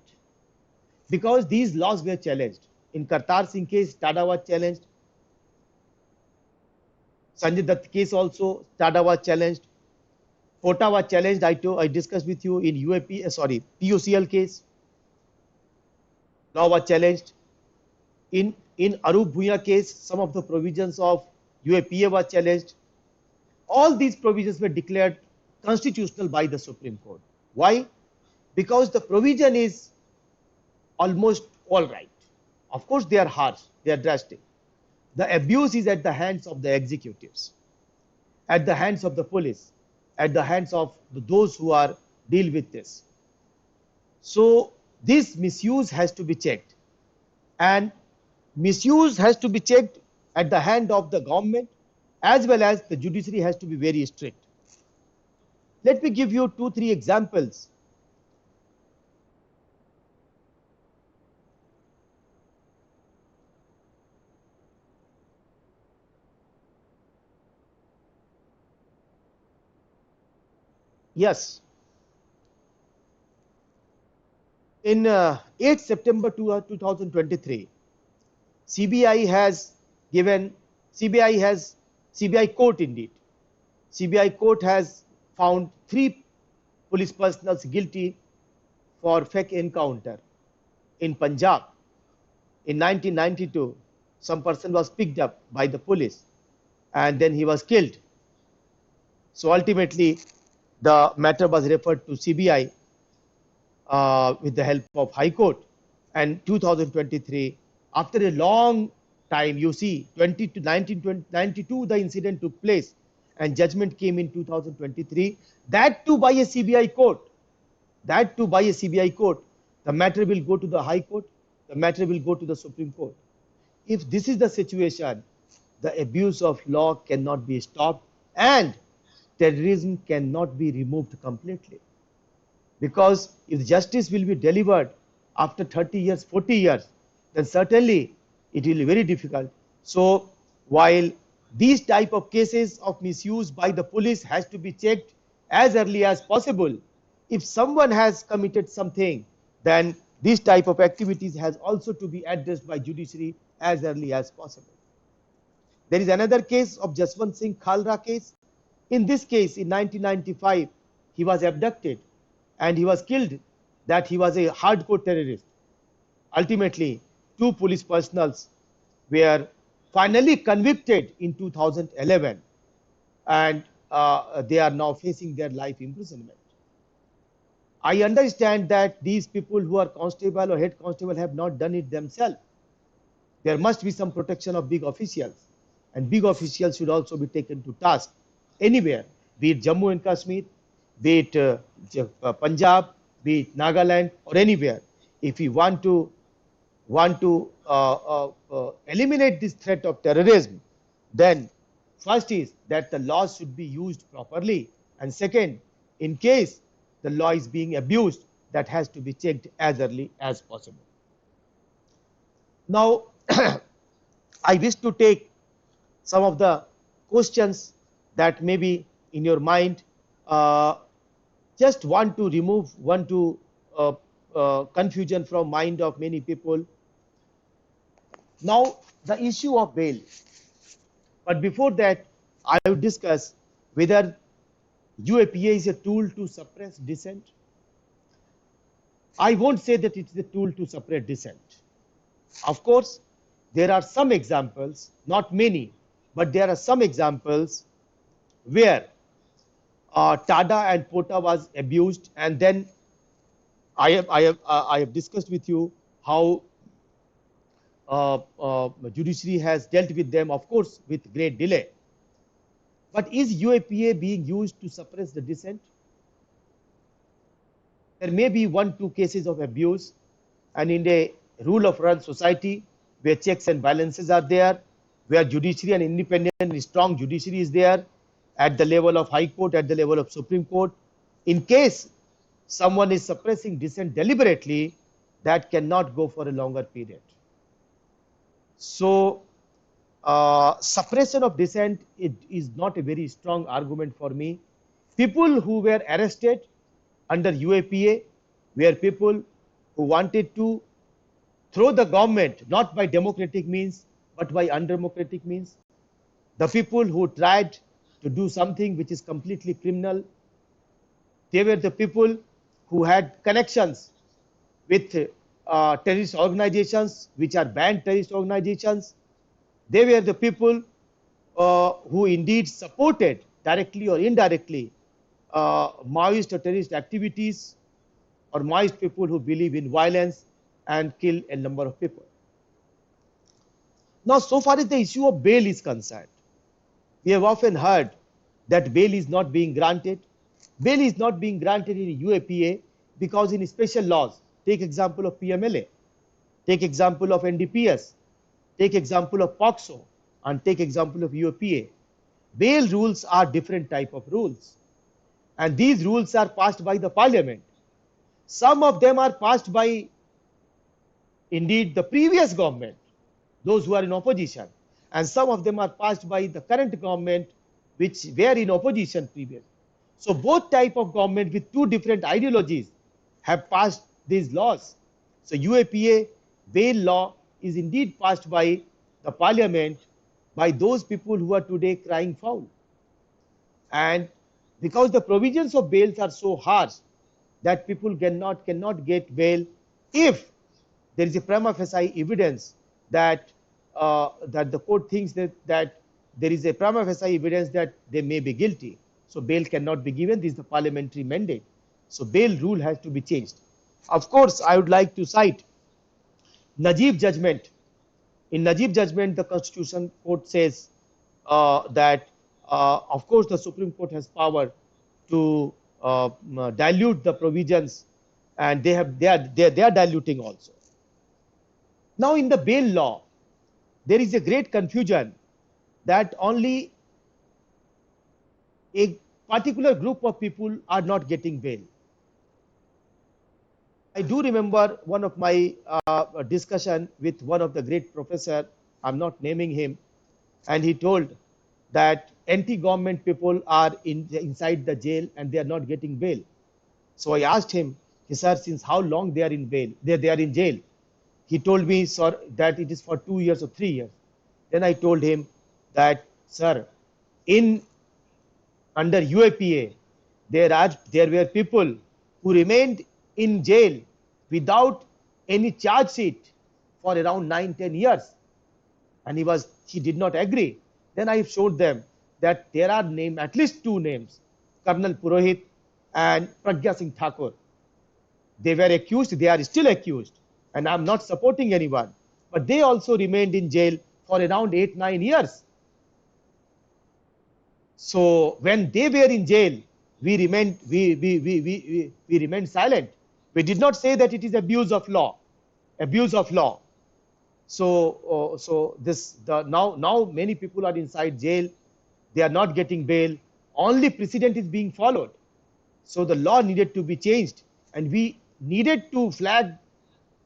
because these laws were challenged. In Kartar Singh case, Tada was challenged. Sanjay Dutt case also, Tada was challenged. Pota was challenged. I discussed with you in POCL case, law was challenged. In Arup Bhuya case, some of the provisions of UAPA were challenged. All these provisions were declared constitutional by the Supreme Court. Why? Because the provision is almost all right. Of course, they are harsh, they are drastic. The abuse is at the hands of the executives, at the hands of the police, at the hands of those who are deal with this. So this misuse has to be checked, and misuse has to be checked at the hand of the government, as well as the judiciary has to be very strict. Let me give you 2-3 examples. Yes, in 8 September 2023, CBI has given, CBI has, CBI court indeed, CBI court has found 3 police personnel guilty for fake encounter in Punjab. In 1992, some person was picked up by the police and then he was killed. So ultimately, the matter was referred to CBI with the help of High Court. And 2023, after a long time, you see, 20 to 1992, the incident took place, and judgment came in 2023. That too by a CBI court. That too by a CBI court. The matter will go to the High Court. The matter will go to the Supreme Court. If this is the situation, the abuse of law cannot be stopped, and terrorism cannot be removed completely. Because if justice will be delivered after 30 years, 40 years, then certainly it will be very difficult. So while these type of cases of misuse by the police has to be checked as early as possible, if someone has committed something, then this type of activities has also to be addressed by judiciary as early as possible. There is another case of Jaswant Singh Khalra case. In this case, in 1995, he was abducted and he was killed, that he was a hardcore terrorist. Ultimately, 2 police personnel were finally convicted in 2011, and they are now facing their life imprisonment. I understand that these people who are constable or head constable have not done it themselves. There must be some protection of big officials, and big officials should also be taken to task anywhere, be it Jammu and Kashmir, be it Punjab, be it Nagaland, or anywhere. If we want to eliminate this threat of terrorism, then first is that the laws should be used properly, and second, in case the law is being abused, that has to be checked as early as possible. Now, I wish to take some of the questions that may be in your mind. Just want to remove confusion from mind of many people. Now, the issue of bail. But before that, I will discuss whether UAPA is a tool to suppress dissent. I won't say that it's a tool to suppress dissent. Of course, there are some examples, not many, but there are some examples where Tada and Pota was abused, and then I have discussed with you how judiciary has dealt with them, of course, with great delay. But is UAPA being used to suppress the dissent? There may be 1-2 cases of abuse, and in a rule of run society where checks and balances are there, where judiciary and independent and strong judiciary is there at the level of High Court, at the level of Supreme Court, in case someone is suppressing dissent deliberately, that cannot go for a longer period. So suppression of dissent, it is not a very strong argument for me. People who were arrested under UAPA were people who wanted to throw the government not by democratic means but by undemocratic means. The people who tried to do something which is completely criminal, they were the people who had connections with terrorist organizations which are banned terrorist organizations. They were the people who indeed supported directly or indirectly Maoist or terrorist activities, or Maoist people who believe in violence and kill a number of people. Now, so far as the issue of bail is concerned, we have often heard that bail is not being granted. Bail is not being granted in UAPA because in special laws, take example of PMLA, take example of NDPS, take example of POXO, and take example of UAPA. Bail rules are different type of rules, and these rules are passed by the parliament. Some of them are passed by indeed the previous government, those who are in opposition, and some of them are passed by the current government which were in opposition previous. So both type of government with two different ideologies have passed these laws. So UAPA bail law is indeed passed by the parliament, by those people who are today crying foul. And because the provisions of bails are so harsh that people cannot get bail if there is a prima facie evidence that that the court thinks that there is a prima facie evidence that they may be guilty. So bail cannot be given. This is the parliamentary mandate. So bail rule has to be changed. Of course, I would like to cite Najib judgment. In Najib judgment, the Constitution Court says that of course the Supreme Court has power to dilute the provisions, and they are diluting also. Now in the bail law, there is a great confusion that only a particular group of people are not getting bail. I do remember one of my discussion with one of the great professor, I'm not naming him, and he told that anti-government people are inside the jail and they are not getting bail. So I asked him, sir, since how long they are in bail? They are in jail. He told me, sir, that it is for 2 years or 3 years. Then I told him that, sir, in under UAPA, there were people who remained in jail without any charge sheet for around 9-10 years, and he did not agree. Then I showed them that there are at least two names, Colonel Purohit and Pragya Singh Thakur. They were accused, they are still accused, and I am not supporting anyone, but they also remained in jail for around 8-9 years. So when they were in jail, we remained silent. We did not say that it is abuse of law. So now many people are inside jail. They are not getting bail. Only precedent is being followed. So the law needed to be changed, and we needed to flag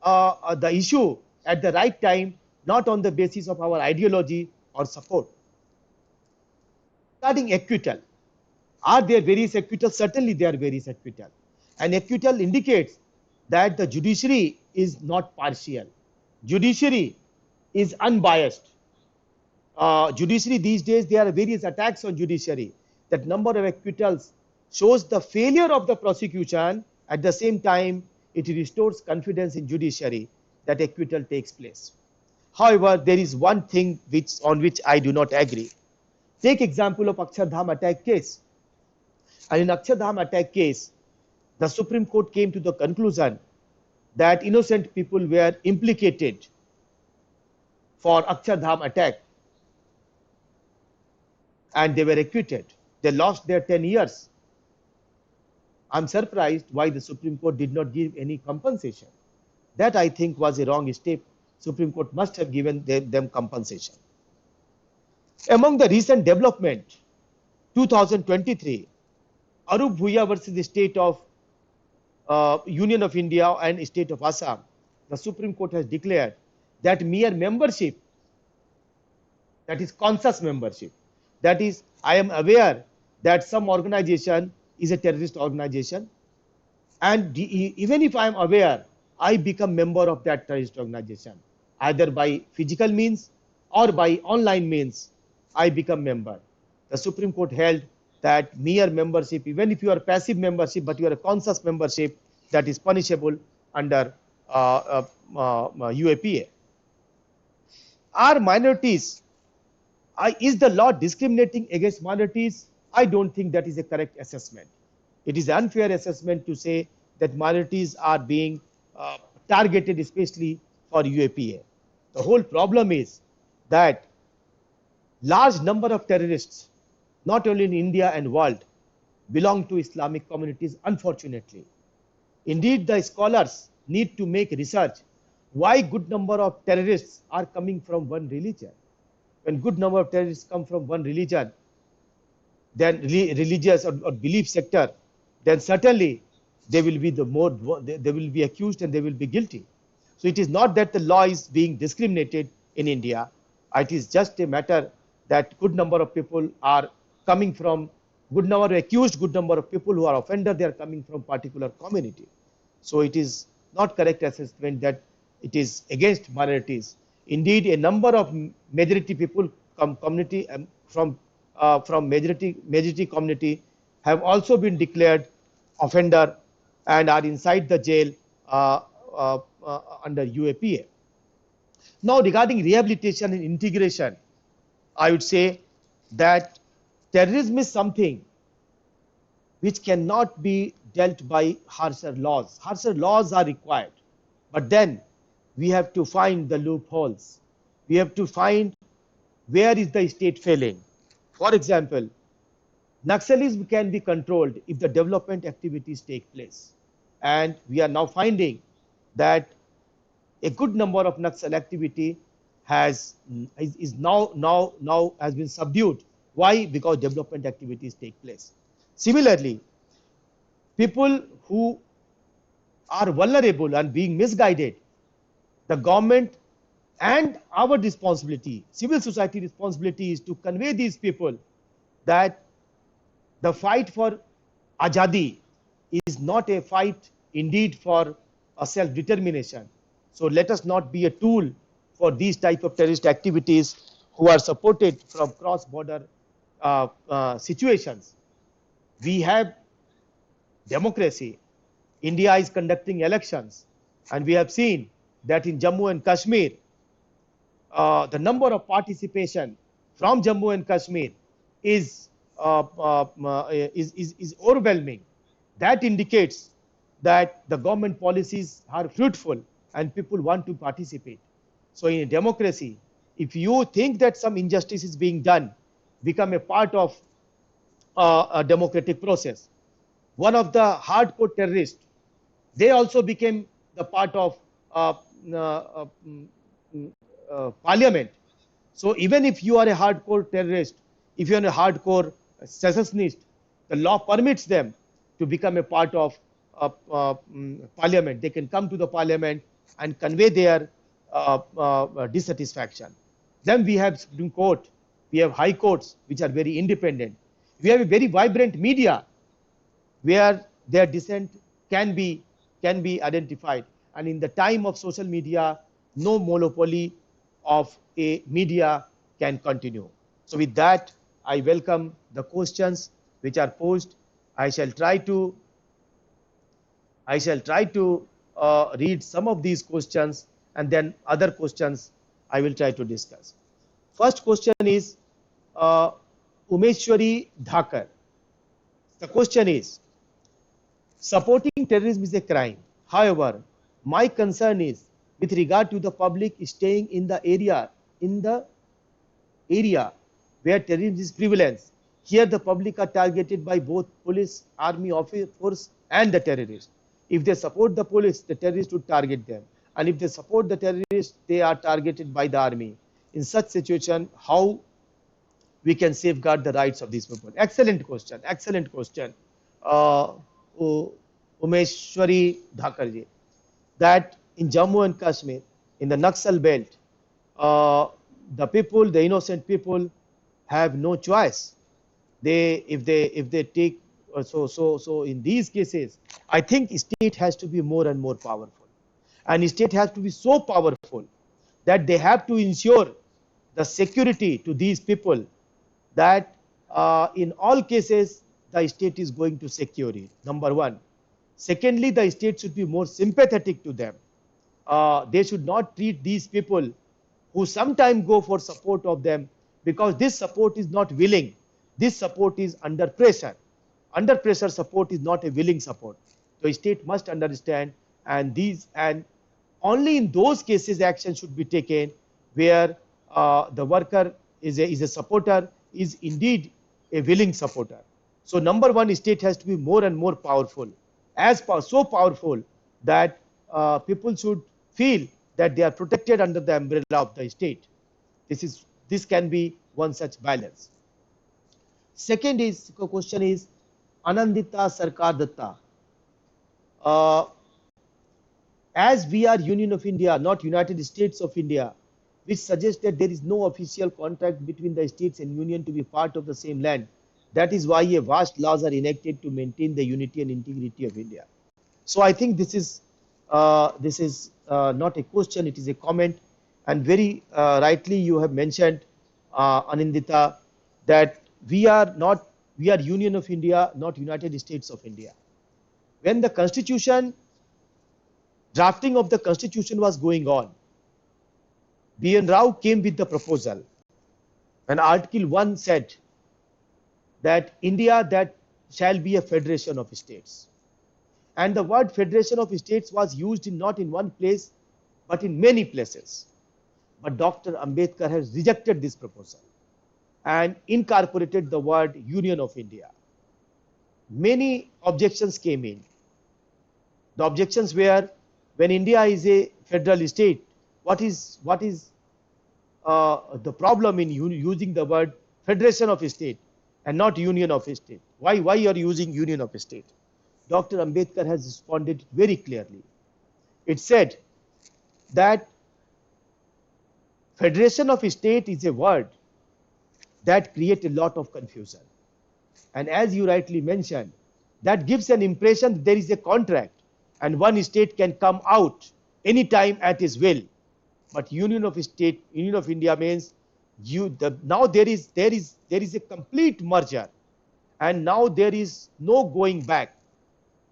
the issue at the right time, not on the basis of our ideology or support. Regarding acquittal, are there various acquittals? Certainly there are various acquittal. And acquittal indicates that the judiciary is not partial. Judiciary is unbiased. Judiciary these days, there are various attacks on judiciary. That number of acquittals shows the failure of the prosecution. At the same time, it restores confidence in judiciary that acquittal takes place. However, there is one thing on which I do not agree. Take example of Akshardham attack case. And in Akshardham attack case, the Supreme Court came to the conclusion that innocent people were implicated for Akshardham attack, and they were acquitted. They lost their 10 years. I'm surprised why the Supreme Court did not give any compensation. That I think was a wrong step. Supreme Court must have given them compensation. Among the recent development, 2023, Arup Bhuiya versus the State of Union of India and State of Assam, the Supreme Court has declared that mere membership That is conscious membership. That is, I am aware that some organization is a terrorist organization, and even if I am aware, I become member of that terrorist organization, either by physical means or by online means. I become member. The Supreme Court held that mere membership, even if you are passive membership, but you are a conscious membership, that is punishable under UAPA. Are minorities, is the law discriminating against minorities? I don't think that is a correct assessment. It is an unfair assessment to say that minorities are being targeted, especially for UAPA. The whole problem is that large number of terrorists, not only in India and world, belong to Islamic communities, unfortunately. Indeed, the scholars need to make research why good number of terrorists are coming from one religion. When good number of terrorists come from one religion, then religious or belief sector, then certainly they will be they will be accused and they will be guilty. So it is not that the law is being discriminated in India. It is just a matter that good number of people are coming from, good number of accused, good number of people who are offender, they are coming from particular community. So it is not correct assessment that it is against minorities. Indeed, a number of majority people community from majority community have also been declared offender and are inside the jail under UAPA. Now, regarding rehabilitation and integration, I would say that terrorism is something which cannot be dealt by harsher laws. Harsher laws are required, but then we have to find the loopholes. We have to find where is the state failing. For example, Naxalism can be controlled if the development activities take place. And we are now finding that a good number of Naxal activity is now has been subdued. Why? Because development activities take place. Similarly, people who are vulnerable and being misguided, the government and our responsibility, civil society responsibility, is to convey these people that the fight for Azadi is not a fight indeed for a self-determination. So let us not be a tool for these type of terrorist activities who are supported from cross-border situations. We have democracy. India is conducting elections, and we have seen that in Jammu and Kashmir, the number of participation from Jammu and Kashmir is overwhelming. That indicates that the government policies are fruitful and people want to participate. So in a democracy, if you think that some injustice is being done, become a part of a democratic process. One of the hardcore terrorists, they also became the part of parliament. So even if you are a hardcore terrorist, if you are a hardcore secessionist, the law permits them to become a part of parliament. They can come to the parliament and convey their dissatisfaction. Then we have Supreme Court, we have high courts which are very independent. We have a very vibrant media where their dissent can be identified. And in the time of social media, no monopoly of a media can continue. So with that, I welcome the questions which are posed. I shall try to read some of these questions, and then other questions I will try to discuss. First question is Umeshwari Dhakar. The question is, supporting terrorism is a crime. However, my concern is with regard to the public staying in the area where terrorism is prevalent. Here the public are targeted by both police, army, force and the terrorists. If they support the police, the terrorists would target them. And if they support the terrorists, they are targeted by the army. In such situation, how we can safeguard the rights of these people? Excellent question. Excellent question. Umeshwari Dhakarji, that in Jammu and Kashmir, in the Naxal belt, the people, the innocent people, have no choice. If they take so in these cases, I think state has to be more and more powerful, and state has to be so powerful that they have to ensure the security to these people, that in all cases the state is going to secure it. Number one. Secondly, the state should be more sympathetic to them. They should not treat these people who sometimes go for support of them, because this support is not willing. This support is under pressure. Under pressure support is not a willing support. The state must understand, and only in those cases action should be taken where the worker is a supporter, is indeed a willing supporter. So number one, state has to be more and more powerful, so powerful that people should feel that they are protected under the umbrella of the state. This can be one such balance. Second is question is Anandita Sarkar Datta. Uh, as we are Union of India, not United States of India, which suggests that there is no official contract between the states and union to be part of the same land. That is why a vast laws are enacted to maintain the unity and integrity of India. So I think this is not a question; it is a comment, and very rightly you have mentioned, Anindita, that we are Union of India, not United States of India. When the Constitution, drafting of the Constitution was going on, B.N. Rao came with the proposal, and Article 1 said that India that shall be a federation of states. And the word federation of states was used not in one place, but in many places. But Dr. Ambedkar has rejected this proposal and incorporated the word Union of India. Many objections came in. The objections were, when India is a federal state, what is the problem in using the word federation of state and not union of state? Why are you using union of state? Dr. Ambedkar has responded very clearly. It said that federation of state is a word that creates a lot of confusion. And as you rightly mentioned, that gives an impression that there is a contract and one state can come out anytime at his will. But Union of India means now there is a complete merger, and now there is no going back.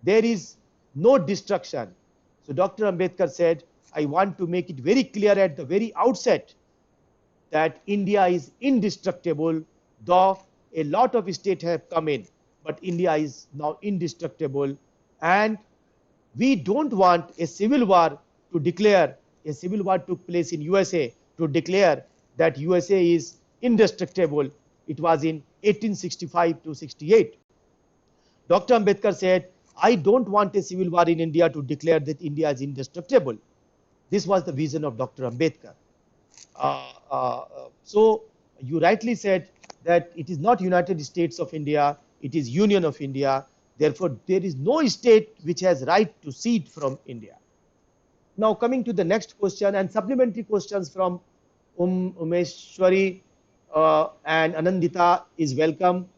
There is no destruction. So Dr. Ambedkar said, I want to make it very clear at the very outset that India is indestructible, though a lot of states have come in, but India is now indestructible, and we don't want a civil war to declare. A civil war took place in USA to declare that USA is indestructible. It was in 1865 to 68. Dr. Ambedkar said, I don't want a civil war in India to declare that India is indestructible. This was the vision of Dr. Ambedkar. So you rightly said that it is not United States of India, it is Union of India. Therefore, there is no state which has right to cede from India. Now coming to the next question and supplementary questions from Umeshwari and Anandita is welcome.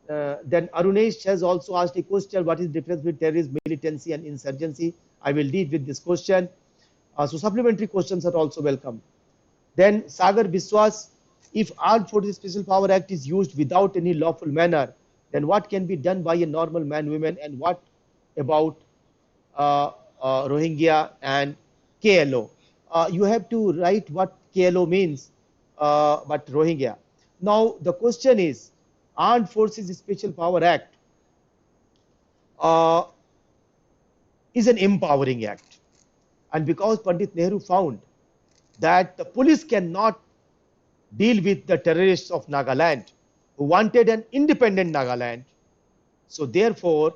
Then Arunesh has also asked a question, what is the difference between terrorism, militancy and insurgency? I will deal with this question. So supplementary questions are also welcome. Then Sagar Biswas, if Armed Forces Special Power Act is used without any lawful manner, then what can be done by a normal man, woman, and what about Rohingya and KLO? You have to write what KLO means, but Rohingya. Now the question is, Armed Forces Special Power Act is an empowering act, and because Pandit Nehru found that the police cannot deal with the terrorists of Nagaland who wanted an independent Nagaland, so therefore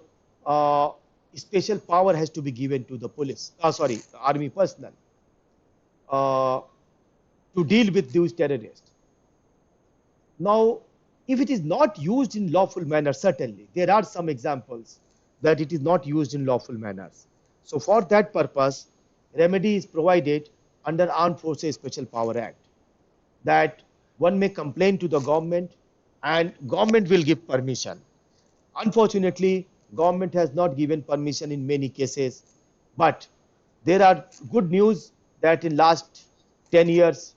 special power has to be given to the police, the army personnel to deal with these terrorists. Now, if it is not used in lawful manner, certainly there are some examples that it is not used in lawful manners. So for that purpose, remedy is provided under Armed Forces Special Power Act. that one may complain to the government and government will give permission. Unfortunately, government has not given permission in many cases, but there are good news that in last 10 years,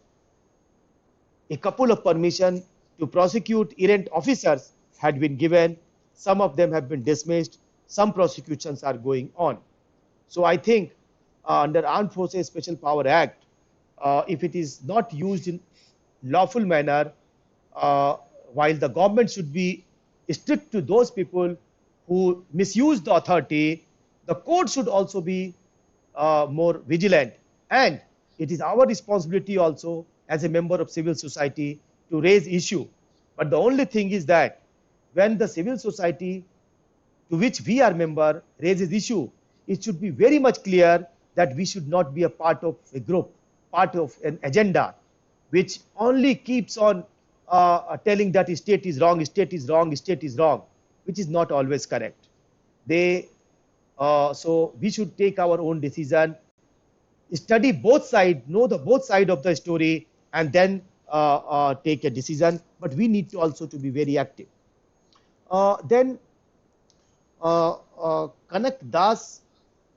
a couple of permission to prosecute errant officers had been given. Some of them have been dismissed. Some prosecutions are going on. So I think under Armed Forces Special Power Act, if it is not used in lawful manner, uh, while the government should be strict to those people who misuse the authority, the court should also be more vigilant. And it is our responsibility also as a member of civil society to raise issue. But the only thing is that when the civil society to which we are member raises issue, it should be very much clear that we should not be a part of a group, part of an agenda, which only keeps on telling that state is wrong, state is wrong, state is wrong, which is not always correct. They so we should take our own decision, study both sides, know the both side of the story, and then take a decision. But we need to also to be very active. Then Kanak Das,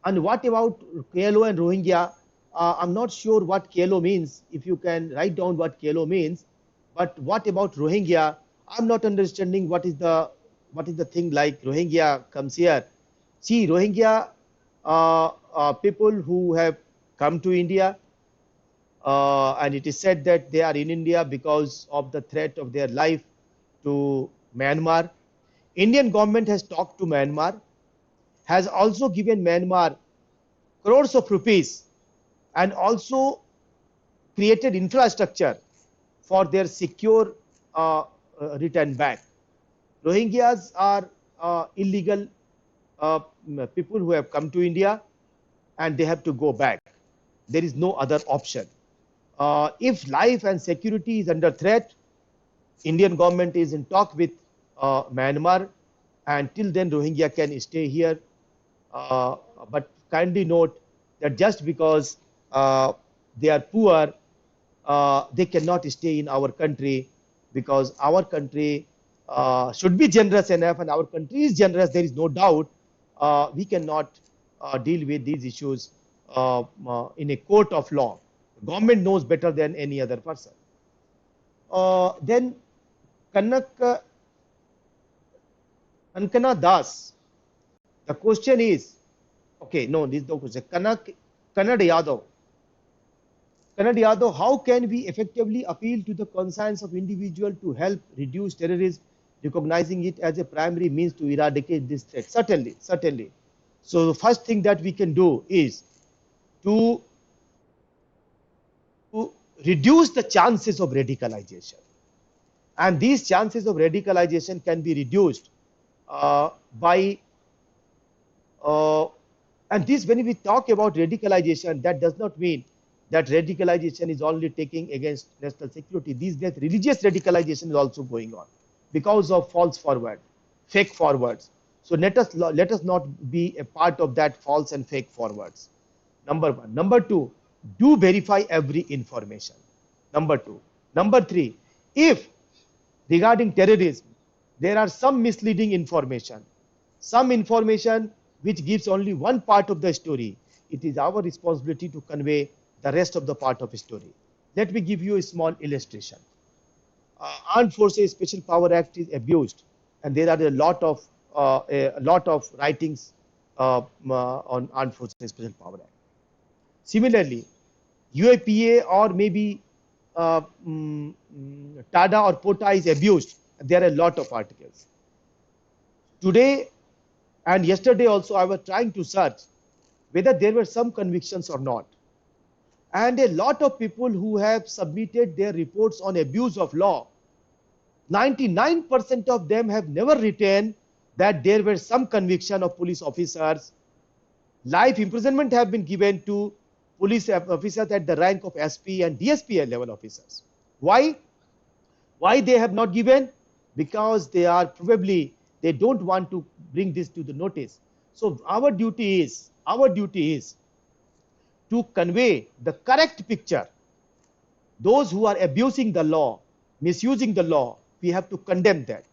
and what about KLO and Rohingya? I'm not sure what KLO means. If you can write down what KLO means, but what about Rohingya? I'm not understanding what is the thing like Rohingya comes here. See, Rohingya people who have come to India, and it is said that they are in India because of the threat of their life to Myanmar. Indian government has talked to Myanmar, has also given Myanmar crores of rupees, and also created infrastructure for their secure return back. Rohingyas are illegal people who have come to India, and they have to go back. There is no other option. If life and security is under threat, Indian government is in talk with Myanmar, and till then Rohingya can stay here. But kindly note that just because they are poor, they cannot stay in our country, because our country should be generous enough, and our country is generous. There is no doubt. We cannot deal with these issues in a court of law. Government knows better than any other person. Then Kanak Ankana Das. The question is, okay, no, this is the question. Kannad Yadav. Kannad Yadav, how can we effectively appeal to the conscience of individual to help reduce terrorism, recognizing it as a primary means to eradicate this threat? Certainly, certainly. So the first thing that we can do is to reduce the chances of radicalization. And these chances of radicalization can be reduced by and this, when we talk about radicalization, that does not mean that radicalization is only taking against national security. These days religious radicalization is also going on because of false forward, fake forwards. So let us not be a part of that false and fake forwards. Number one. Number two, do verify every information. Number two. Number three, if regarding terrorism there are some misleading information, some information which gives only one part of the story, it is our responsibility to convey the rest of the part of the story. Let me give you a small illustration. Armed Forces Special Power Act is abused, and there are a lot of writings on Armed Forces Special Power Act. Similarly, UAPA or maybe TADA or POTA is abused. There are a lot of articles. Today and yesterday also I was trying to search whether there were some convictions or not. And a lot of people who have submitted their reports on abuse of law, 99% of them have never written that there were some conviction of police officers. Life imprisonment have been given to police officers at the rank of SP and DSP level officers. Why? Why they have not given? Because they are probably, they don't want to bring this to the notice. So our duty is to convey the correct picture, Those who are abusing the law, misusing the law, we have to condemn that.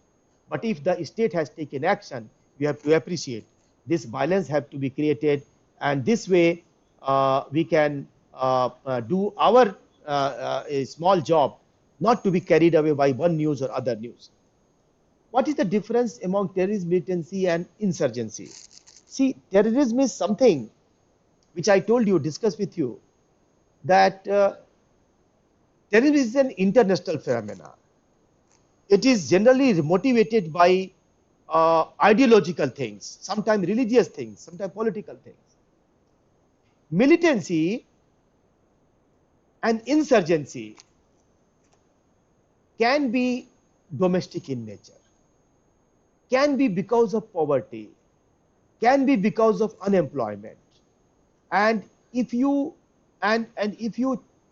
But if the state has taken action, we have to appreciate. This balance have to be created, and this way we can do our a small job, not to be carried away by one news or other news. What is the difference among terrorism, militancy, and insurgency? See, terrorism is something which I told you, discussed with you, that terrorism is an international phenomenon. It is generally motivated by ideological things, sometimes religious things, sometimes political things. Militancy and insurgency can be domestic in nature, can be because of poverty, can be because of unemployment. And if you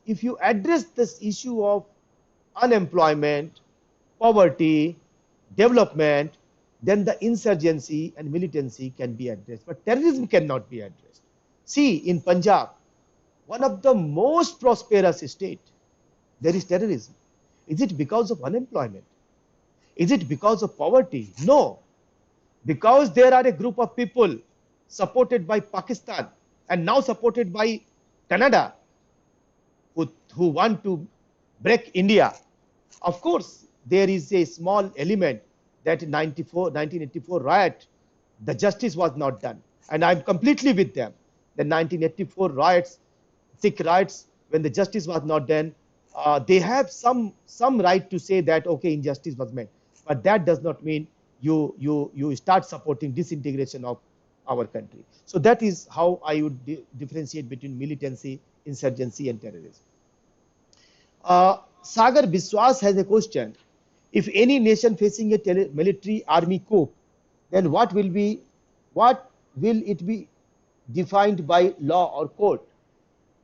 if you address this issue of unemployment, poverty, development, then the insurgency and militancy can be addressed, but terrorism cannot be addressed. See, in Punjab, one of the most prosperous state, there is terrorism. Is it because of unemployment? Is it because of poverty? No, because there are a group of people supported by Pakistan and now supported by Canada who want to break India. Of course, there is a small element that in 1984 riot, the justice was not done. And I'm completely with them. The 1984 riots, Sikh riots, when the justice was not done, they have some right to say that, okay, injustice was made. But that does not mean you start supporting disintegration of our country. So that is how I would differentiate between militancy, insurgency, and terrorism. Sagar Biswas has a question. If any nation facing a military army coup, then what will it be defined by law or court?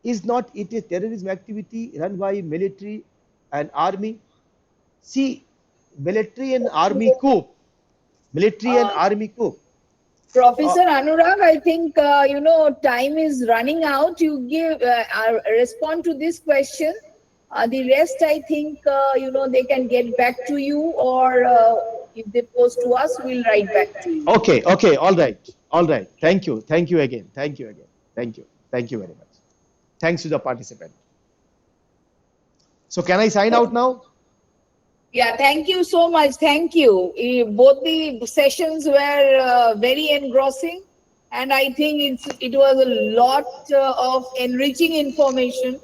Is not it a terrorism activity run by military and army? See, military and army coup, military and army coup. Professor Anurag, I think time is running out. You give respond to this question. The rest, I think they can get back to you, or if they post to us, we'll write back to you. Okay, okay, all right. Thank you again. Thank you very much. Thanks to the participant. So can I sign out now? Yeah, thank you so much. Thank you. Both the sessions were very engrossing, and I think it was a lot of enriching information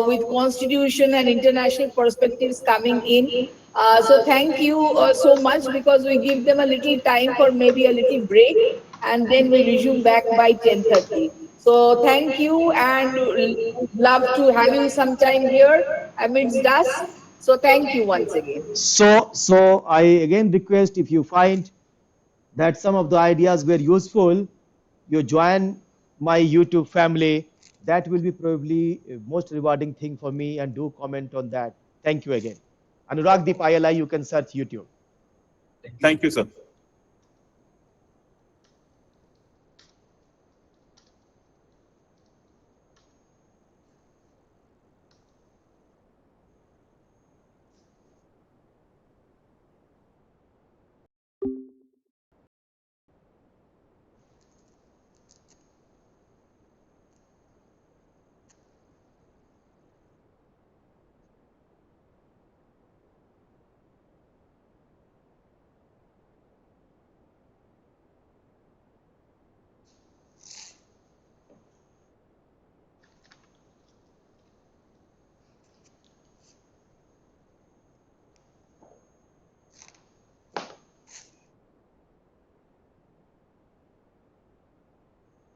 with constitution and international perspectives coming in. So thank you so much, because we give them a little time for maybe a little break, and then we resume back by 10:30. So thank you, and love to have you sometime here amidst us. So thank you once again. So I again request, if you find that some of the ideas were useful, you join my YouTube family. That will be probably a most rewarding thing for me, and do comment on that. Thank you again. Anurag Deep ILI, you can search YouTube. Thank you, sir.